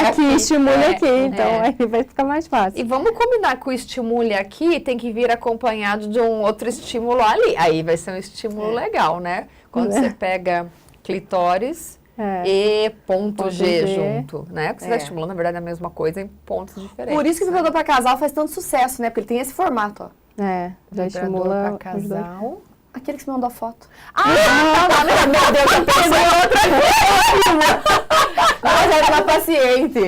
Speaker 3: Aqui, estimule aqui, então aí vai ficar mais fácil.
Speaker 1: E vamos combinar que o estimule aqui tem que vir acompanhado de um outro estímulo ali. Aí vai ser um estímulo legal, né? Quando você pega clitóris e ponto G junto, né? Porque você está estimulando, na verdade, a mesma coisa em pontos diferentes.
Speaker 2: Por isso que o vibrador para casal faz tanto sucesso, né? Porque ele tem esse formato, ó.
Speaker 3: Já estimula
Speaker 1: para
Speaker 3: os dois.
Speaker 1: casal.
Speaker 2: Aquele que você mandou a foto.
Speaker 1: Meu Deus, eu pensei em outra
Speaker 2: Mas era uma paciente.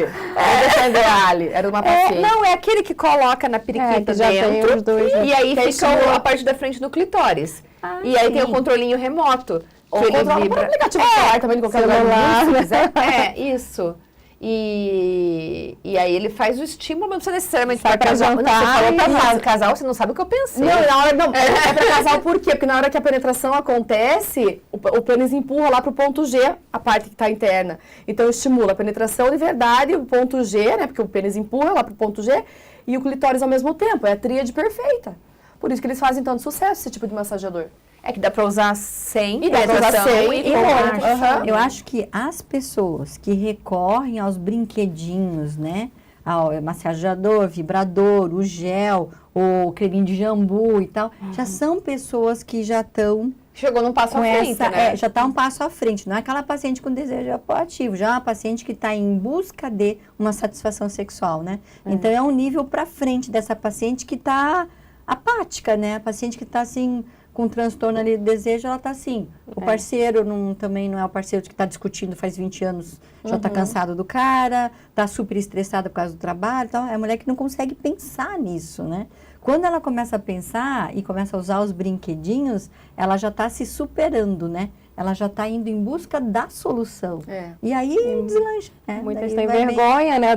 Speaker 2: Era uma paciente.
Speaker 1: Não, é aquele que coloca na periquita
Speaker 3: que já tem
Speaker 1: dentro
Speaker 3: os dois,
Speaker 1: e aí
Speaker 2: Que
Speaker 1: fica
Speaker 2: estimula.
Speaker 1: a parte da frente do clitóris. E aí tem o controlinho remoto.
Speaker 2: Ou
Speaker 1: que ele
Speaker 2: controla por
Speaker 1: vibra.
Speaker 2: aplicativo celular também, de qualquer lugar do
Speaker 3: celular,
Speaker 2: mundo, se quiser.
Speaker 1: Isso. E aí ele faz o estímulo, mas não precisa necessariamente
Speaker 3: Sai
Speaker 1: para
Speaker 3: pra
Speaker 1: casal.
Speaker 3: jantar
Speaker 1: Não, você falou
Speaker 3: e-
Speaker 1: para casal, você não sabe o que eu pensei.
Speaker 2: Não, é pra casal por quê? Porque na hora que a penetração acontece, o pênis empurra lá pro ponto G, a parte que tá interna. Então estimula a penetração de verdade, o ponto G, né? Porque o pênis empurra lá pro ponto G e o clitóris ao mesmo tempo. É a tríade perfeita. Por isso que eles fazem tanto sucesso, esse tipo de massageador.
Speaker 1: É que dá para usar sem
Speaker 2: E dá pra usar
Speaker 1: penetração
Speaker 2: sem
Speaker 1: e
Speaker 2: e
Speaker 1: com
Speaker 2: muito.
Speaker 1: arte.
Speaker 4: Eu acho que as pessoas que recorrem aos brinquedinhos, né? Ao massageador, vibrador, o gel, o creminho de jambu e tal, já são pessoas que já estão
Speaker 1: Chegou num passo à
Speaker 4: com
Speaker 1: frente,
Speaker 4: essa,
Speaker 1: né?
Speaker 4: já está um passo à frente. Não é aquela paciente com desejo ativo, já é uma paciente que está em busca de uma satisfação sexual, né? Então é um nível para frente dessa paciente que está apática, né? A paciente que está assim com transtorno ali de desejo, ela está assim. O parceiro também não é o parceiro que está discutindo faz 20 anos, já está cansado do cara, está super estressado por causa do trabalho. Então, é a mulher que não consegue pensar nisso, né? Quando ela começa a pensar e começa a usar os brinquedinhos, ela já está se superando, né? Ela já está indo em busca da solução. E aí deslancha, né?
Speaker 3: Muitas
Speaker 4: Daí
Speaker 3: têm
Speaker 4: vai bem.
Speaker 3: vergonha, né?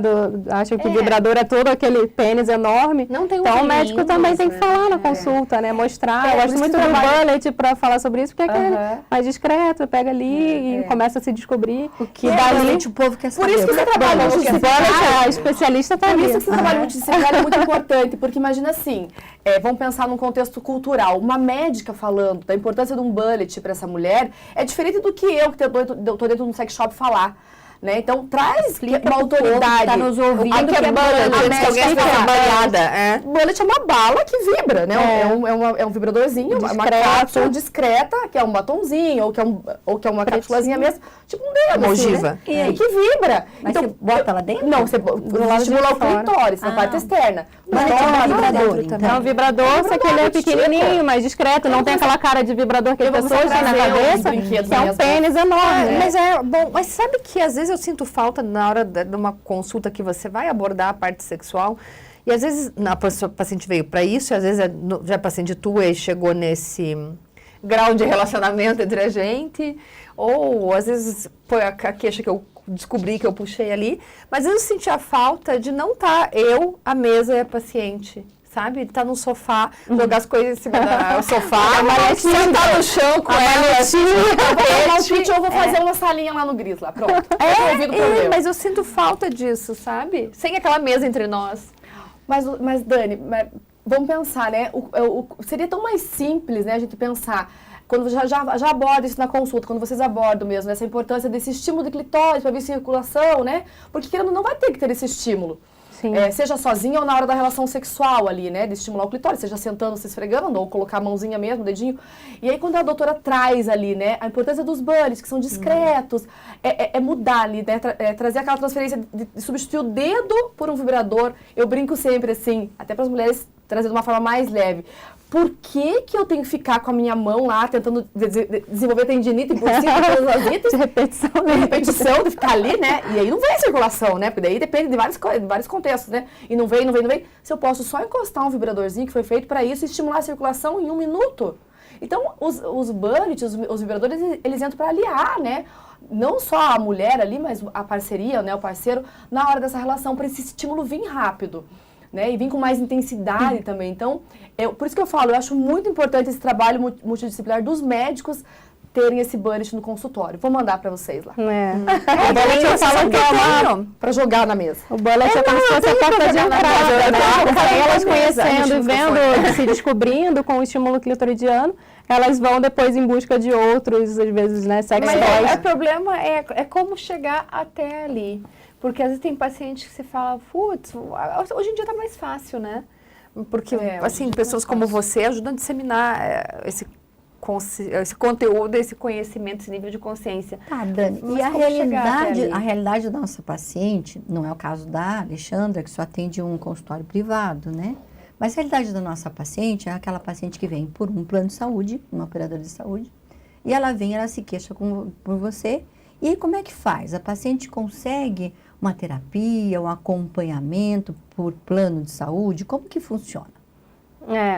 Speaker 3: Acham que o vibrador é todo aquele pênis enorme.
Speaker 1: Não tem um
Speaker 3: Então o médico
Speaker 1: cilindro,
Speaker 3: também tem que
Speaker 1: né?
Speaker 3: falar na consulta, né? Mostrar. Eu
Speaker 2: por
Speaker 3: gosto
Speaker 2: isso
Speaker 3: muito
Speaker 2: que
Speaker 3: do
Speaker 2: trabalha-
Speaker 3: bullet para falar sobre isso, porque é aquele mais discreto, pega ali e começa a se descobrir.
Speaker 4: Que realmente o povo quer saber.
Speaker 2: Por isso que você trabalha
Speaker 3: O bullet, a especialista tá
Speaker 2: Por
Speaker 3: ali.
Speaker 2: isso que o trabalho multidisciplinar é muito importante, porque imagina assim, vamos pensar num contexto cultural. Uma médica falando da importância de um bullet para essa mulher é diferente do que eu, que estou dentro de um sex shop, falar. Né? Então, traz
Speaker 4: Explica
Speaker 2: uma
Speaker 4: pro povo que
Speaker 2: autoridade.
Speaker 4: tá nos ouvindo
Speaker 2: O que é bullet?
Speaker 1: Antes que alguém fique baleada.
Speaker 2: Bullet é uma bala que vibra, né? É um vibradorzinho, uma cápsula discreta, que é um batonzinho, ou que é uma cápsulazinha mesmo, tipo um dedo,
Speaker 1: Uma
Speaker 2: assim,
Speaker 1: ogiva.
Speaker 2: né? E que vibra.
Speaker 4: Mas você bota lá dentro?
Speaker 2: Não, você estimula o clitóris, na parte externa.
Speaker 4: Mas
Speaker 2: Então,
Speaker 4: é um
Speaker 2: vibrador.
Speaker 4: vibrador, então.
Speaker 3: É um vibrador, só que ele é pequenininho, mais discreto, não tem aquela cara de vibrador que as pessoas têm na cabeça, que é um pênis enorme. né?
Speaker 1: Mas é bom, mas sabe que às vezes eu sinto falta na hora de uma consulta que você vai abordar a parte sexual e às vezes a paciente veio para isso, e às vezes já a paciente tua e chegou nesse grau de relacionamento entre a gente, ou às vezes foi a queixa que eu descobri que eu puxei ali, mas às vezes eu sentia falta de não estar eu, a mesa e a paciente. Sabe? Tá no sofá, jogar as coisas em cima do sofá, sentar no chão com ela, assim,
Speaker 2: Eu vou fazer uma salinha lá no Gris, lá, pronto. Resolvido o problema.
Speaker 1: mas eu sinto falta disso, sabe? Sem aquela mesa entre nós.
Speaker 2: Mas Dani, vamos pensar, né? Seria tão mais simples, né, a gente pensar, quando já aborda isso na consulta, quando vocês abordam mesmo, essa importância desse estímulo de clitóris para vir circulação, né? Porque querendo não vai ter que ter esse estímulo. Seja sozinha ou na hora da relação sexual ali, né? De estimular o clitóris, seja sentando, se esfregando, ou colocar a mãozinha mesmo, o dedinho. E aí, quando a doutora traz ali, né? A importância dos bunnies, que são discretos, é mudar ali, né? Trazer aquela transferência de substituir o dedo por um vibrador. Eu brinco sempre assim, até para as mulheres trazer de uma forma mais leve. Por que eu tenho que ficar com a minha mão lá, tentando desenvolver tendinite por cima das itens?
Speaker 3: De repetição,
Speaker 2: De repetição, de ficar ali, né? E aí não vem circulação, né? Porque daí depende de vários contextos, né? E não vem. Se eu posso só encostar um vibradorzinho que foi feito para isso e estimular a circulação em 1 minuto. Então, os bullets, os vibradores, eles entram para aliar, né? Não só a mulher ali, mas a parceria, né? O parceiro, na hora dessa relação, para esse estímulo vir rápido. Né, e vir com mais intensidade também. Então, por isso que eu falo, eu acho muito importante esse trabalho multidisciplinar dos médicos terem esse bullet no consultório. Vou mandar para vocês lá.
Speaker 3: O bullet eu falo que é
Speaker 2: para jogar na mesa.
Speaker 3: O bullet é como se fosse a porta de entrada, né? Porque elas conhecendo, vendo, se descobrindo com o estímulo clitoridiano, elas vão depois em busca de outros, às vezes, né, sex toys.
Speaker 1: O problema é como chegar até ali. Porque às vezes tem paciente que você fala, putz, hoje em dia tá mais fácil, né? Porque, assim, pessoas como você ajudam a disseminar esse conteúdo, esse conhecimento, esse nível de consciência.
Speaker 4: Tá, Dani,
Speaker 1: Mas
Speaker 4: e a
Speaker 1: como
Speaker 4: realidade da nossa paciente, não é o caso da Alexandra, que só atende um consultório privado, né? Mas a realidade da nossa paciente é aquela paciente que vem por um plano de saúde, uma operadora de saúde, e ela se queixa por você, e como é que faz? A paciente consegue uma terapia, um acompanhamento por plano de saúde? Como que funciona?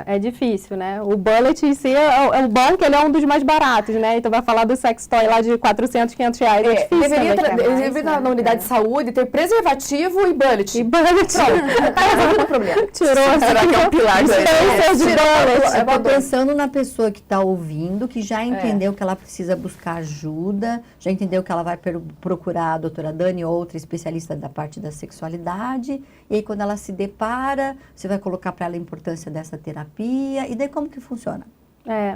Speaker 3: É difícil, né? O bullet em si, o bom que ele é um dos mais baratos, né? Então vai falar do sex toy lá de 400, 500 reais, é difícil
Speaker 2: deveria na unidade de saúde ter preservativo e bullet.
Speaker 3: E bullet.
Speaker 2: Tá resolvido o problema.
Speaker 3: Tirou assim,
Speaker 1: que é um pilar de
Speaker 4: Eu estou pensando na pessoa que está ouvindo, que já entendeu que ela precisa buscar ajuda, já entendeu que ela vai procurar a doutora Dani, outra especialista da parte da sexualidade, e aí quando ela se depara, você vai colocar para ela a importância dessa terapia, e daí como que funciona?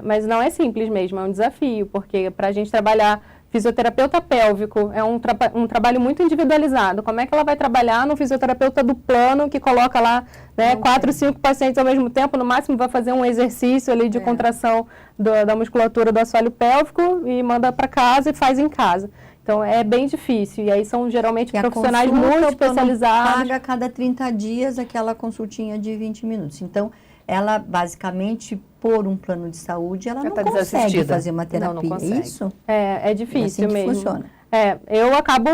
Speaker 3: Mas não é simples mesmo, é um desafio, porque para a gente trabalhar fisioterapeuta pélvico é um trabalho muito individualizado. Como é que ela vai trabalhar no fisioterapeuta do plano que coloca lá, né, 4, 5 pacientes ao mesmo tempo, no máximo vai fazer um exercício ali de contração da musculatura do assoalho pélvico e manda para casa e faz em casa. Então, é bem difícil. E aí são geralmente profissionais muito especializados.
Speaker 4: Paga a cada 30 dias aquela consultinha de 20 minutos. Então, ela basicamente, por um plano de saúde, ela não consegue fazer uma terapia.
Speaker 1: Não consegue.
Speaker 4: Isso?
Speaker 3: É difícil
Speaker 4: assim
Speaker 3: mesmo.
Speaker 4: Funciona.
Speaker 3: Eu acabo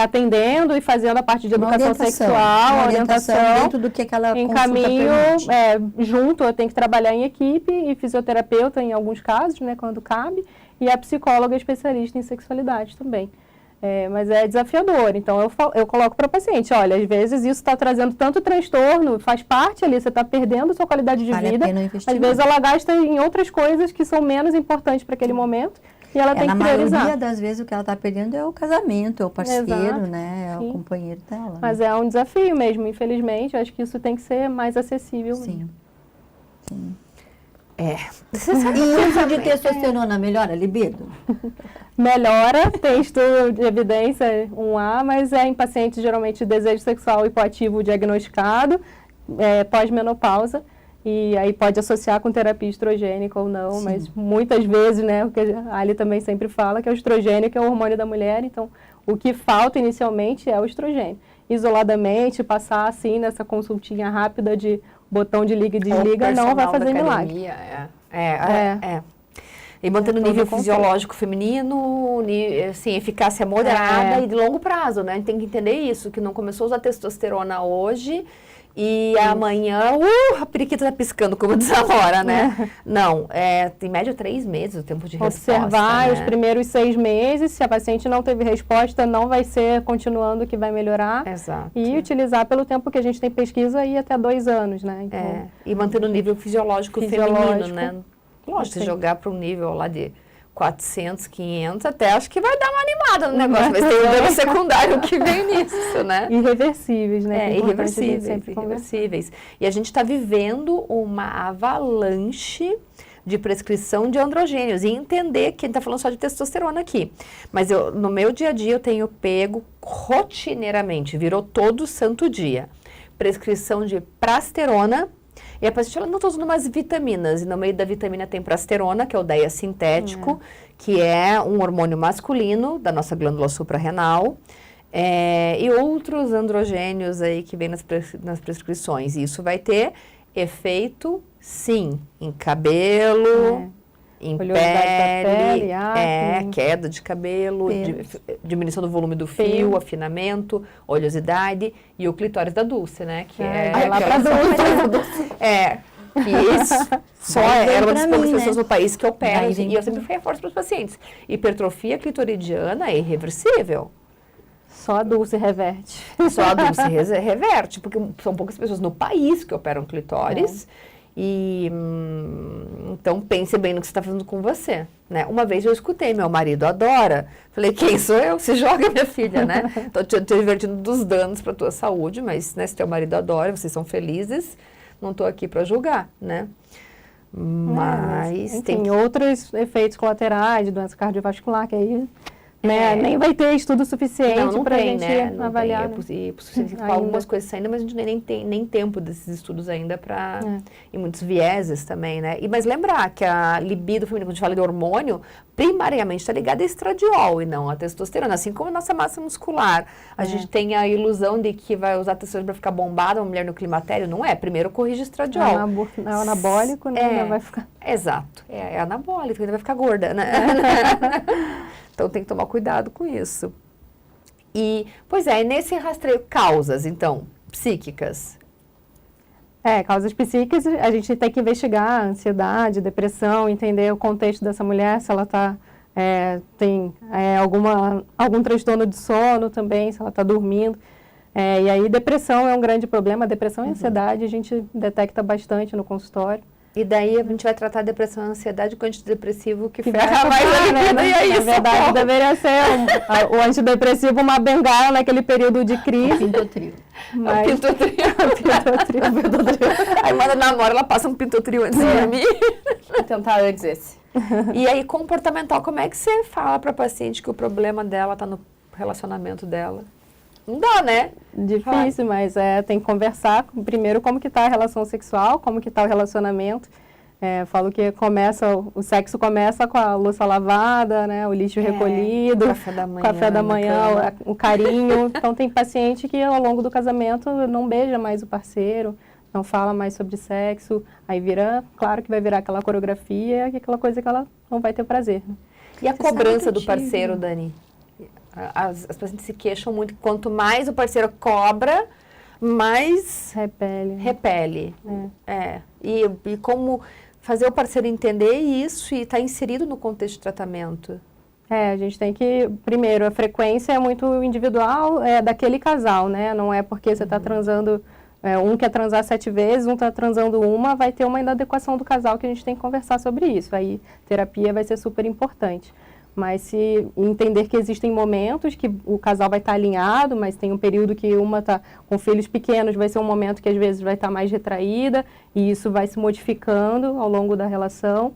Speaker 3: atendendo e fazendo a parte de educação sexual,
Speaker 4: uma orientação dentro do que aquela
Speaker 3: encaminho, junto, eu tenho que trabalhar em equipe e fisioterapeuta em alguns casos, né, quando cabe, e a psicóloga especialista em sexualidade também. Mas é desafiador, então eu coloco para o paciente, olha, às vezes isso está trazendo tanto transtorno, faz parte ali, você está perdendo sua qualidade de vida, às vezes ela gasta em outras coisas que são menos importantes para aquele momento, e ela tem que priorizar.
Speaker 4: Na maioria das vezes o que ela está perdendo é o casamento, é o parceiro,
Speaker 3: Exato,
Speaker 4: né? É o companheiro dela.
Speaker 3: Mas é um desafio mesmo, infelizmente. Eu acho que isso tem que ser mais acessível.
Speaker 4: Sim. E uso de testosterona melhora a libido?
Speaker 3: Melhora, tem estudo de evidência 1A, mas é em pacientes geralmente de desejo sexual hipoativo diagnosticado, pós-menopausa, e aí pode associar com terapia estrogênica ou não, mas muitas vezes, né, o que a Ali também sempre fala, que é o estrogênio, que é o hormônio da mulher, então o que falta inicialmente é o estrogênio. Isoladamente, passar assim nessa consultinha rápida de botão de liga e desliga não vai fazer milagre.
Speaker 1: E mantendo o nível fisiológico feminino, assim, eficácia moderada e de longo prazo, né? A gente tem que entender isso, que não começou a usar testosterona hoje e amanhã, a periquita tá piscando, como diz a Laura, né? Não, em média 3 meses o tempo de resposta.
Speaker 3: Observar,
Speaker 1: né?
Speaker 3: os primeiros 6 meses, se a paciente não teve resposta, não vai ser continuando que vai melhorar.
Speaker 1: Exato.
Speaker 3: E utilizar pelo tempo que a gente tem pesquisa aí até 2 anos, né? Então,
Speaker 1: e mantendo o nível fisiológico feminino, né? Lógico, se jogar para um nível lá de 400, 500, até acho que vai dar uma animada no negócio, mas tem o dano secundário que vem nisso, né?
Speaker 3: Irreversíveis, né?
Speaker 1: Irreversíveis. E a gente está vivendo uma avalanche de prescrição de androgênios e entender que a gente está falando só de testosterona aqui. Mas no meu dia a dia eu tenho pego rotineiramente, virou todo santo dia, prescrição de prasterona. E a paciente fala, não, estou usando umas vitaminas. E no meio da vitamina tem prasterona, que é o DEA sintético, que é um hormônio masculino da nossa glândula suprarrenal. E outros androgênios aí que vem nas prescrições. E isso vai ter efeito, sim, em cabelo, em pele, queda de cabelo, diminuição do volume do fio, afinamento, oleosidade e o clitóris da Dulce, né? Que
Speaker 3: lá pra Dulce.
Speaker 1: Que esse só era uma das poucas pessoas no país que operam, e eu sempre fui a força para os pacientes. Hipertrofia clitoridiana é irreversível.
Speaker 3: Só a Dulce reverte.
Speaker 1: Só a Dulce reverte, porque são poucas pessoas no país que operam clitóris. E então pense bem no que você está fazendo com você, né? Uma vez eu escutei, meu marido adora. Falei, quem sou eu? Se joga, minha filha, né? Estou te divertindo dos danos para a tua saúde, mas né, se teu marido adora, vocês são felizes, não estou aqui para julgar, né? Mas
Speaker 3: tem outros efeitos colaterais de doença cardiovascular, que aí nem vai ter estudo suficiente para a gente avaliar.
Speaker 1: Com algumas coisas saindo, mas a gente nem tem nem tempo desses estudos ainda para... E muitos vieses também, né? Mas lembrar que a libido feminina, quando a gente fala de hormônio, primariamente está ligada a estradiol e não a testosterona. Assim como a nossa massa muscular. A gente tem a ilusão de que vai usar testosterona para ficar bombada, uma mulher no climatério. Não é. Primeiro corrige estradiol.
Speaker 3: É anabólico, né? Vai ficar...
Speaker 1: Exato. É anabólico, ainda vai ficar gorda, né? Então, tem que tomar cuidado com isso. E, nesse rastreio, causas, então, psíquicas.
Speaker 3: Causas psíquicas, a gente tem que investigar ansiedade, depressão, entender o contexto dessa mulher, se ela tem algum transtorno de sono também, se ela está dormindo. E aí, depressão é um grande problema. Depressão e ansiedade a gente detecta bastante no consultório.
Speaker 1: E daí a gente vai tratar a depressão e a ansiedade com antidepressivo que ferra mais a libido,
Speaker 3: né? E é isso. Na verdade, deveria ser o antidepressivo uma bengala naquele período de crise.
Speaker 4: Pintotril.
Speaker 1: Pintotril. Aí manda namora, ela passa um pintotril antes de dormir.
Speaker 2: Vou tentar antes esse.
Speaker 1: E aí, comportamental, como é que você fala para a paciente que o problema dela está no relacionamento dela? Não dá, né?
Speaker 3: Difícil, mas tem que conversar primeiro como que está a relação sexual, como que está o relacionamento. Falo que o sexo começa com a louça lavada, né? O lixo recolhido, café da manhã, o carinho. Então tem paciente que ao longo do casamento não beija mais o parceiro, não fala mais sobre sexo. Aí claro que vai virar aquela coreografia, aquela coisa que ela não vai ter prazer.
Speaker 1: E a cobrança do parceiro, Dani? As pacientes se queixam muito que quanto mais o parceiro cobra, mais repele. E como fazer o parceiro entender isso e estar inserido no contexto de tratamento?
Speaker 3: A gente tem que, primeiro, a frequência é muito individual daquele casal, né? Não é porque você está transando, um quer transar 7 vezes, um está transando uma, vai ter uma inadequação do casal que a gente tem que conversar sobre isso. Aí, terapia vai ser super importante. mas se entender que existem momentos que o casal vai estar alinhado, mas tem um período que uma está com filhos pequenos, vai ser um momento que às vezes vai estar mais retraída, e isso vai se modificando ao longo da relação.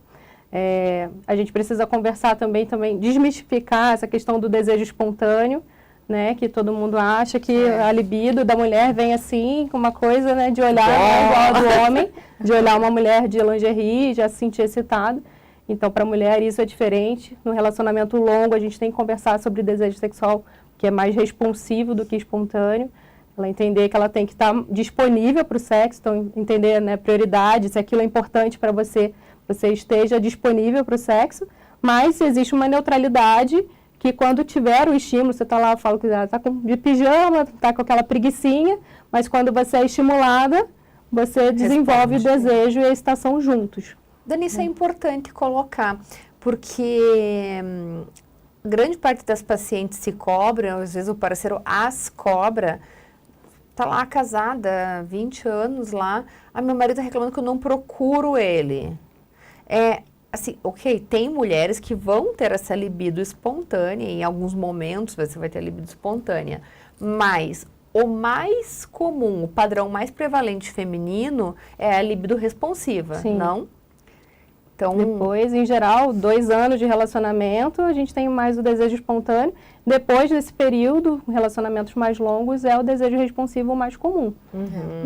Speaker 3: A gente precisa conversar também, desmistificar essa questão do desejo espontâneo, né, que todo mundo acha que a libido da mulher vem assim, com uma coisa, né, de olhar igual a do homem, de olhar uma mulher de lingerie e já se sentir excitado. Então, para a mulher isso é diferente. No relacionamento longo, a gente tem que conversar sobre desejo sexual, que é mais responsivo do que espontâneo. Ela entender que ela tem que estar disponível para o sexo, então entender, né, prioridade, se aquilo é importante para você, você esteja disponível para o sexo, mas existe uma neutralidade que quando tiver o estímulo, você está lá, eu falo que está de pijama, está com aquela preguicinha, mas quando você é estimulada, você desenvolve o desejo e a excitação juntos.
Speaker 1: Dani, isso é importante colocar, porque grande parte das pacientes se cobram, às vezes o parceiro as cobra, tá lá casada, 20 anos lá, meu marido tá reclamando que eu não procuro ele. Assim, ok, tem mulheres que vão ter essa libido espontânea, em alguns momentos você vai ter a libido espontânea, mas o mais comum, o padrão mais prevalente feminino é a libido responsiva,
Speaker 3: Sim.
Speaker 1: não? Então,
Speaker 3: depois, em geral, 2 anos de relacionamento, a gente tem mais o desejo espontâneo. Depois desse período, relacionamentos mais longos, é o desejo responsivo mais comum.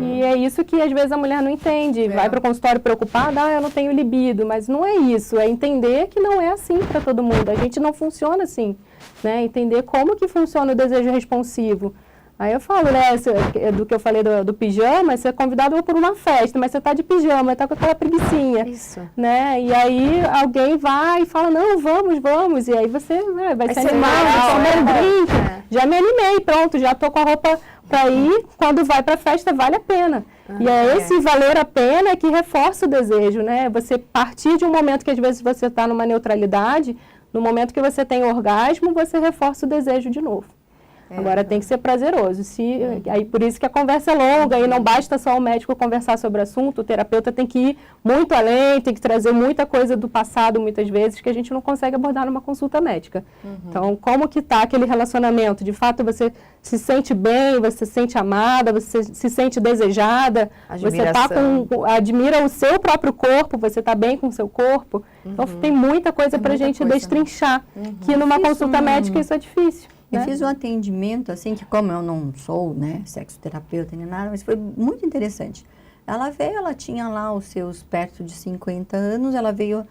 Speaker 3: E é isso que, às vezes, a mulher não entende. Vai para o consultório preocupada, eu não tenho libido. Mas não é isso. É entender que não é assim para todo mundo. A gente não funciona assim, né? Entender como que funciona o desejo responsivo. Aí eu falo, né, do que eu falei do pijama, você é convidado por uma festa, mas você tá de pijama, está com aquela preguicinha.
Speaker 1: Isso.
Speaker 3: Né? E aí alguém vai e fala, não, vamos. E aí você vai se animar, vai tomar um drink. Já me animei, pronto, já tô com a roupa para ir. Quando vai para a festa, vale a pena. E esse valer a pena é que reforça o desejo, né? Você partir de um momento que às vezes você está numa neutralidade, no momento que você tem orgasmo, você reforça o desejo de novo. Agora tem que ser prazeroso. Aí por isso que a conversa é longa e não basta só o médico conversar sobre o assunto, o terapeuta tem que ir muito além, tem que trazer muita coisa do passado muitas vezes que a gente não consegue abordar numa consulta médica. Então, como que está aquele relacionamento? De fato, você se sente bem, você se sente amada, você se sente desejada,
Speaker 1: admiração.
Speaker 3: você admira o seu próprio corpo, você está bem com o seu corpo. Então, tem muita coisa para a gente destrinchar, que numa consulta médica isso é difícil.
Speaker 4: Eu fiz um atendimento, assim, que como eu não sou, né, sexoterapeuta nem nada, mas foi muito interessante. Ela veio, ela tinha lá os seus perto de 50 anos, ela veio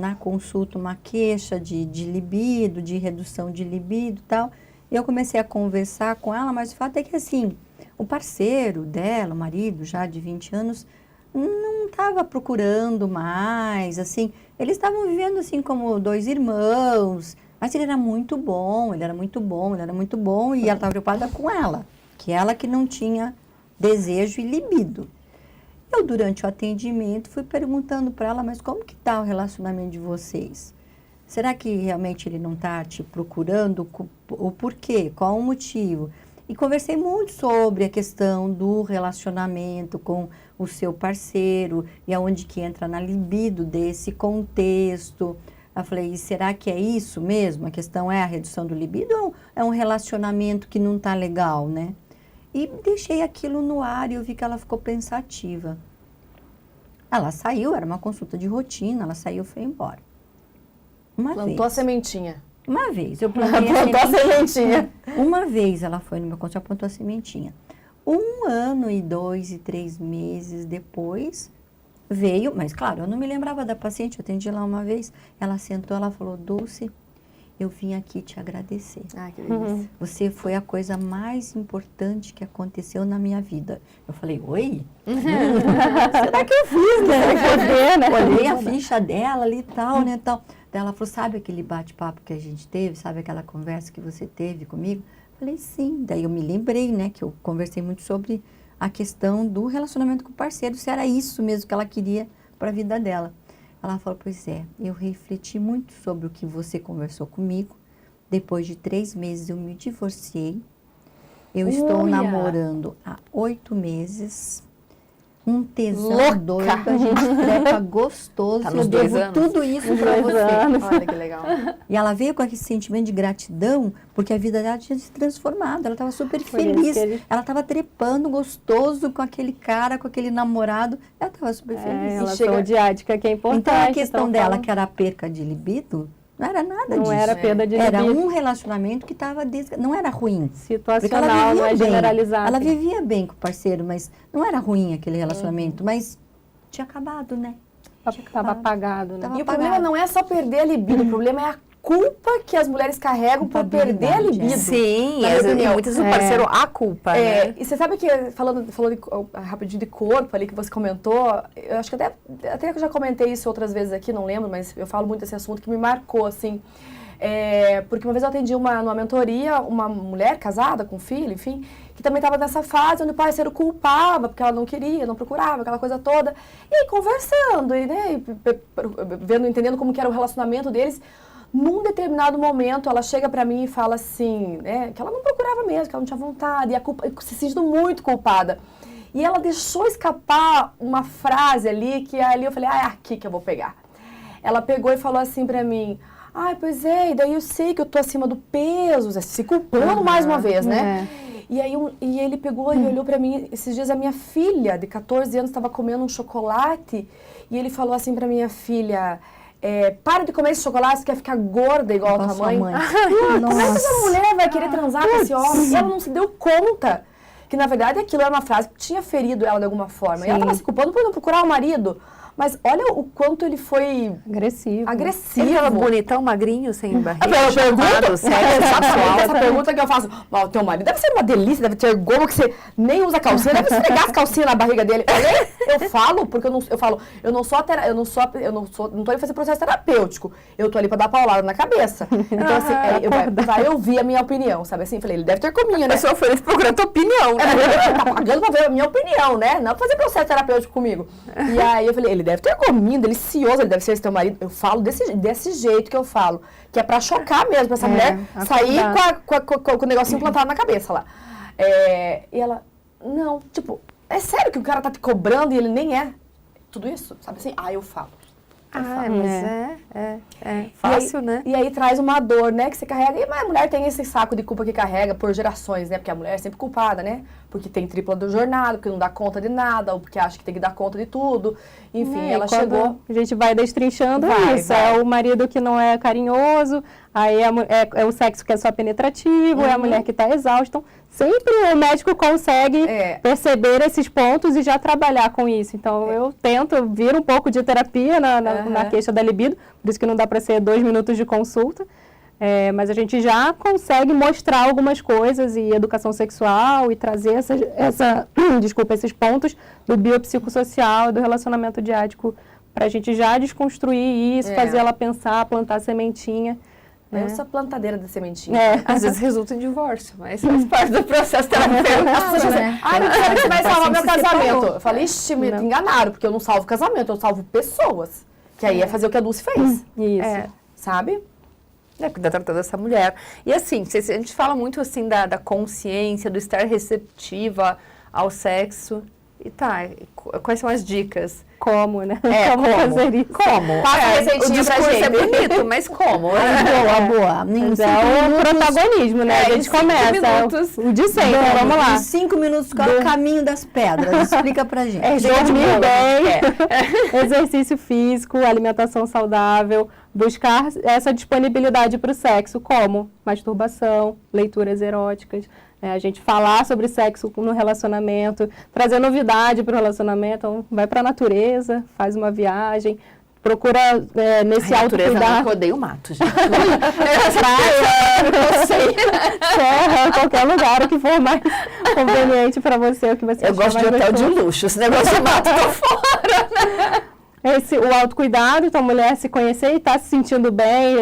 Speaker 4: na consulta uma queixa de libido, de redução de libido e tal. E eu comecei a conversar com ela, mas o fato é que, assim, o parceiro dela, o marido já de 20 anos, não estava procurando mais, assim, eles estavam vivendo assim como 2 irmãos. Mas ele era muito bom, e ela estava preocupada com ela, que ela que não tinha desejo e libido. Eu, durante o atendimento, fui perguntando para ela, mas como que está o relacionamento de vocês? Será que realmente ele não está te procurando? O porquê? Qual o motivo? E conversei muito sobre a questão do relacionamento com o seu parceiro, e aonde que entra na libido desse contexto. Eu falei, será que é isso mesmo? A questão é a redução do libido ou é um relacionamento que não está legal, né? E deixei aquilo no ar e eu vi que ela ficou pensativa. Ela saiu, era uma consulta de rotina, ela saiu e foi embora.
Speaker 2: Plantou a sementinha.
Speaker 4: Uma vez, eu plantei
Speaker 2: a sementinha.
Speaker 4: Uma vez ela foi no meu consultório e plantou a sementinha. 1 ano e 2 e 3 meses depois, veio, mas claro, eu não me lembrava da paciente, eu atendi lá uma vez, ela sentou, ela falou, Dulce, eu vim aqui te agradecer.
Speaker 2: Que delícia.
Speaker 4: Você foi a coisa mais importante que aconteceu na minha vida. Eu falei, oi? Será que eu fiz, né? Olhei a ficha dela ali e tal, né, tal. Daí ela falou, sabe aquele bate-papo que a gente teve? Sabe aquela conversa que você teve comigo? Eu falei, sim. Daí eu me lembrei, né, que eu conversei muito sobre a questão do relacionamento com o parceiro, se era isso mesmo que ela queria para a vida dela. Ela falou, pois é, eu refleti muito sobre o que você conversou comigo. Depois de 3 meses eu me divorciei. Eu estou namorando há 8 meses um tesão
Speaker 2: Louca.
Speaker 4: doido, a gente trepa gostoso.
Speaker 1: Tá
Speaker 4: Eu
Speaker 1: nos 2
Speaker 4: devo
Speaker 1: anos.
Speaker 4: tudo isso
Speaker 3: Nos
Speaker 4: para
Speaker 3: 2
Speaker 4: você.
Speaker 3: anos.
Speaker 2: Olha que legal.
Speaker 4: E ela veio com aquele sentimento de gratidão, porque a vida dela tinha se transformado. Ela estava super
Speaker 3: Por isso
Speaker 4: feliz.
Speaker 3: que ele-
Speaker 4: Ela estava trepando gostoso com aquele cara, com aquele namorado. Ela estava super
Speaker 3: É,
Speaker 4: feliz.
Speaker 3: relação
Speaker 2: chega-
Speaker 3: diádica que é importante.
Speaker 4: Então a questão
Speaker 3: então,
Speaker 4: dela,
Speaker 3: fala-
Speaker 4: que era a perca de libido, não era nada
Speaker 3: não
Speaker 4: disso.
Speaker 3: era perda de
Speaker 4: Era
Speaker 3: libido.
Speaker 4: um relacionamento que estava não era ruim. Porque ela
Speaker 3: Situacional, não é
Speaker 4: vivia bem.
Speaker 3: generalizado.
Speaker 4: Ela vivia bem com o parceiro, mas não era ruim aquele relacionamento, mas tinha acabado, né?
Speaker 3: Estava apagado, né?
Speaker 4: Tava
Speaker 2: E o problema
Speaker 4: apagado.
Speaker 2: não é só perder a libido, o problema é a culpa que as mulheres carregam por perder a
Speaker 4: Culpabilidade,
Speaker 2: libido.
Speaker 1: Sim,
Speaker 2: Na minha opinião.
Speaker 1: muitas vezes o parceiro a culpa, né?
Speaker 2: E você sabe que, falando rapidinho de corpo ali que você comentou, eu acho que até que eu já comentei isso outras vezes aqui, não lembro, mas eu falo muito desse assunto que me marcou, assim. Porque uma vez eu atendi numa mentoria uma mulher casada com filho, enfim, que também estava nessa fase onde o parceiro culpava, porque ela não queria, não procurava, aquela coisa toda. E aí, conversando, entendendo como que era o relacionamento deles, num determinado momento, ela chega pra mim e fala assim, né, que ela não procurava mesmo, que ela não tinha vontade, e se sentindo muito culpada. E ela deixou escapar uma frase ali, que ali eu falei, é aqui que eu vou pegar. Ela pegou e falou assim pra mim, pois é, e daí eu sei que eu tô acima do peso, se culpando mais uma vez, né? E aí e ele pegou e olhou pra mim, esses dias a minha filha, de 14 anos, estava comendo um chocolate, e ele falou assim pra minha filha, para de comer esse chocolate, você quer ficar gorda igual a tua mãe.
Speaker 4: Como é
Speaker 2: Como é que essa mulher vai querer transar com esse homem? E ela não se deu conta que, na verdade, aquilo era uma frase que tinha ferido ela de alguma forma. E ela estava se culpando por não procurar o marido. Mas olha o quanto ele foi
Speaker 3: Agressivo.
Speaker 1: Ele tava bonitão, magrinho, sem barriga,
Speaker 2: Eu pergunto,
Speaker 1: sexual.
Speaker 2: essa pergunta que eu faço, mas o teu marido deve ser uma delícia, deve ter goma que você nem usa calcinha, deve esfregar as calcinhas na barriga dele. Eu falo, porque eu não tô ali fazer processo terapêutico, eu tô ali pra dar paulada na cabeça. Então, assim, vai ouvir a minha opinião, sabe assim? Falei, ele deve ter cominho, né?
Speaker 1: A pessoa foi procurando tua opinião, né?
Speaker 2: Tá pagando pra ver a minha opinião, né? Não fazer processo terapêutico comigo. E aí eu falei, ele deve ter gominho, delicioso, ele deve ser esse teu marido. Eu falo desse jeito que eu falo, que é pra chocar mesmo, pra essa mulher sair com o negocinho plantado na cabeça lá. E ela, não, tipo, é sério que o cara tá te cobrando e ele nem é tudo isso? Sabe assim? Eu falo.
Speaker 1: É fácil, né?
Speaker 2: E aí traz uma dor, né, que você carrega. E a mulher tem esse saco de culpa que carrega por gerações, né? Porque a mulher é sempre culpada, né? Porque tem tripla do jornada, porque não dá conta de nada, ou porque acha que tem que dar conta de tudo. Enfim, ela chegou...
Speaker 3: A gente vai destrinchando isso.
Speaker 2: Vai.
Speaker 3: É o marido que não é carinhoso, aí é o sexo que é só penetrativo, é a mulher que está exausta. Então, sempre o médico consegue perceber esses pontos e já trabalhar com isso. Então, eu tento vir um pouco de terapia na queixa da libido, por isso que não dá para ser 2 minutos de consulta. Mas a gente já consegue mostrar algumas coisas e educação sexual e trazer esses pontos do biopsicossocial, do relacionamento diádico, para a gente já desconstruir isso, fazer ela pensar, plantar sementinha.
Speaker 2: Eu sou plantadeira de sementinha.
Speaker 1: Às vezes resulta em divórcio, mas faz parte do processo terapêutico.
Speaker 2: Não quero que você vai salvar meu casamento. Eu falei, me enganaram, porque eu não salvo casamento, eu salvo pessoas. Que aí é fazer o que a Dulce fez.
Speaker 3: Isso.
Speaker 2: Sabe?
Speaker 1: Cuidar tratando dessa mulher. E assim, a gente fala muito assim da consciência, do estar receptiva ao sexo. E quais são as dicas?
Speaker 3: Como, né?
Speaker 1: Como
Speaker 3: fazer isso?
Speaker 1: Como?
Speaker 2: Passa a receitinha pra
Speaker 1: discurso
Speaker 2: gente.
Speaker 1: é bonito, mas como?
Speaker 4: Boa.
Speaker 3: Mas é o protagonismo, né? A gente começa. O de sempre, vamos lá.
Speaker 4: Em 5 minutos, qual é o caminho das pedras? Explica pra gente.
Speaker 3: Dormir bem, exercício físico, alimentação saudável, buscar essa disponibilidade para o sexo, como masturbação, leituras eróticas, a gente falar sobre sexo no relacionamento, trazer novidade para o relacionamento, então vai para a natureza, faz uma viagem, procura nesse autocuidado.
Speaker 1: Eu odeio mato, gente.
Speaker 3: Serra, qualquer lugar, o que for mais conveniente para você, o que você
Speaker 1: Eu gosto de hotel de luxo, esse negócio de mato tô fora.
Speaker 3: O autocuidado, então a mulher se conhecer e estar se sentindo bem,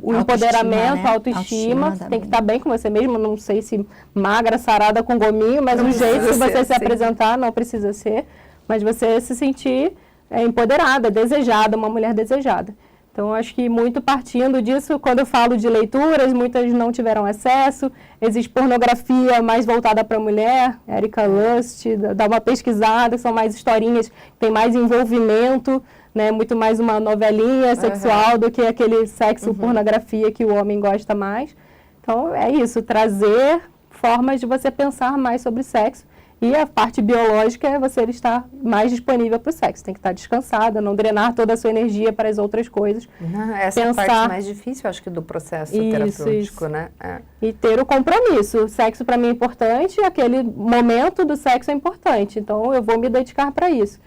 Speaker 3: o empoderamento, a autoestima, tem que estar bem com você mesmo, não sei se magra, sarada com gominho, mas o jeito que você se apresentar não precisa ser, mas você se sentir empoderada, desejada, uma mulher desejada. Então, acho que muito partindo disso, quando eu falo de leituras, muitas não tiveram acesso. Existe pornografia mais voltada para a mulher, Erika Lust, dá uma pesquisada, são mais historinhas, tem mais envolvimento, né? Muito mais uma novelinha sexual do que aquele sexo pornografia que o homem gosta mais. Então, é isso, trazer formas de você pensar mais sobre sexo. E a parte biológica é você estar mais disponível para o sexo. Tem que estar descansada, não drenar toda a sua energia para as outras coisas.
Speaker 1: Essa é a parte mais difícil, acho que, do processo terapêutico, né?
Speaker 3: E ter o compromisso. O sexo para mim é importante, aquele momento do sexo é importante. Então, eu vou me dedicar para isso.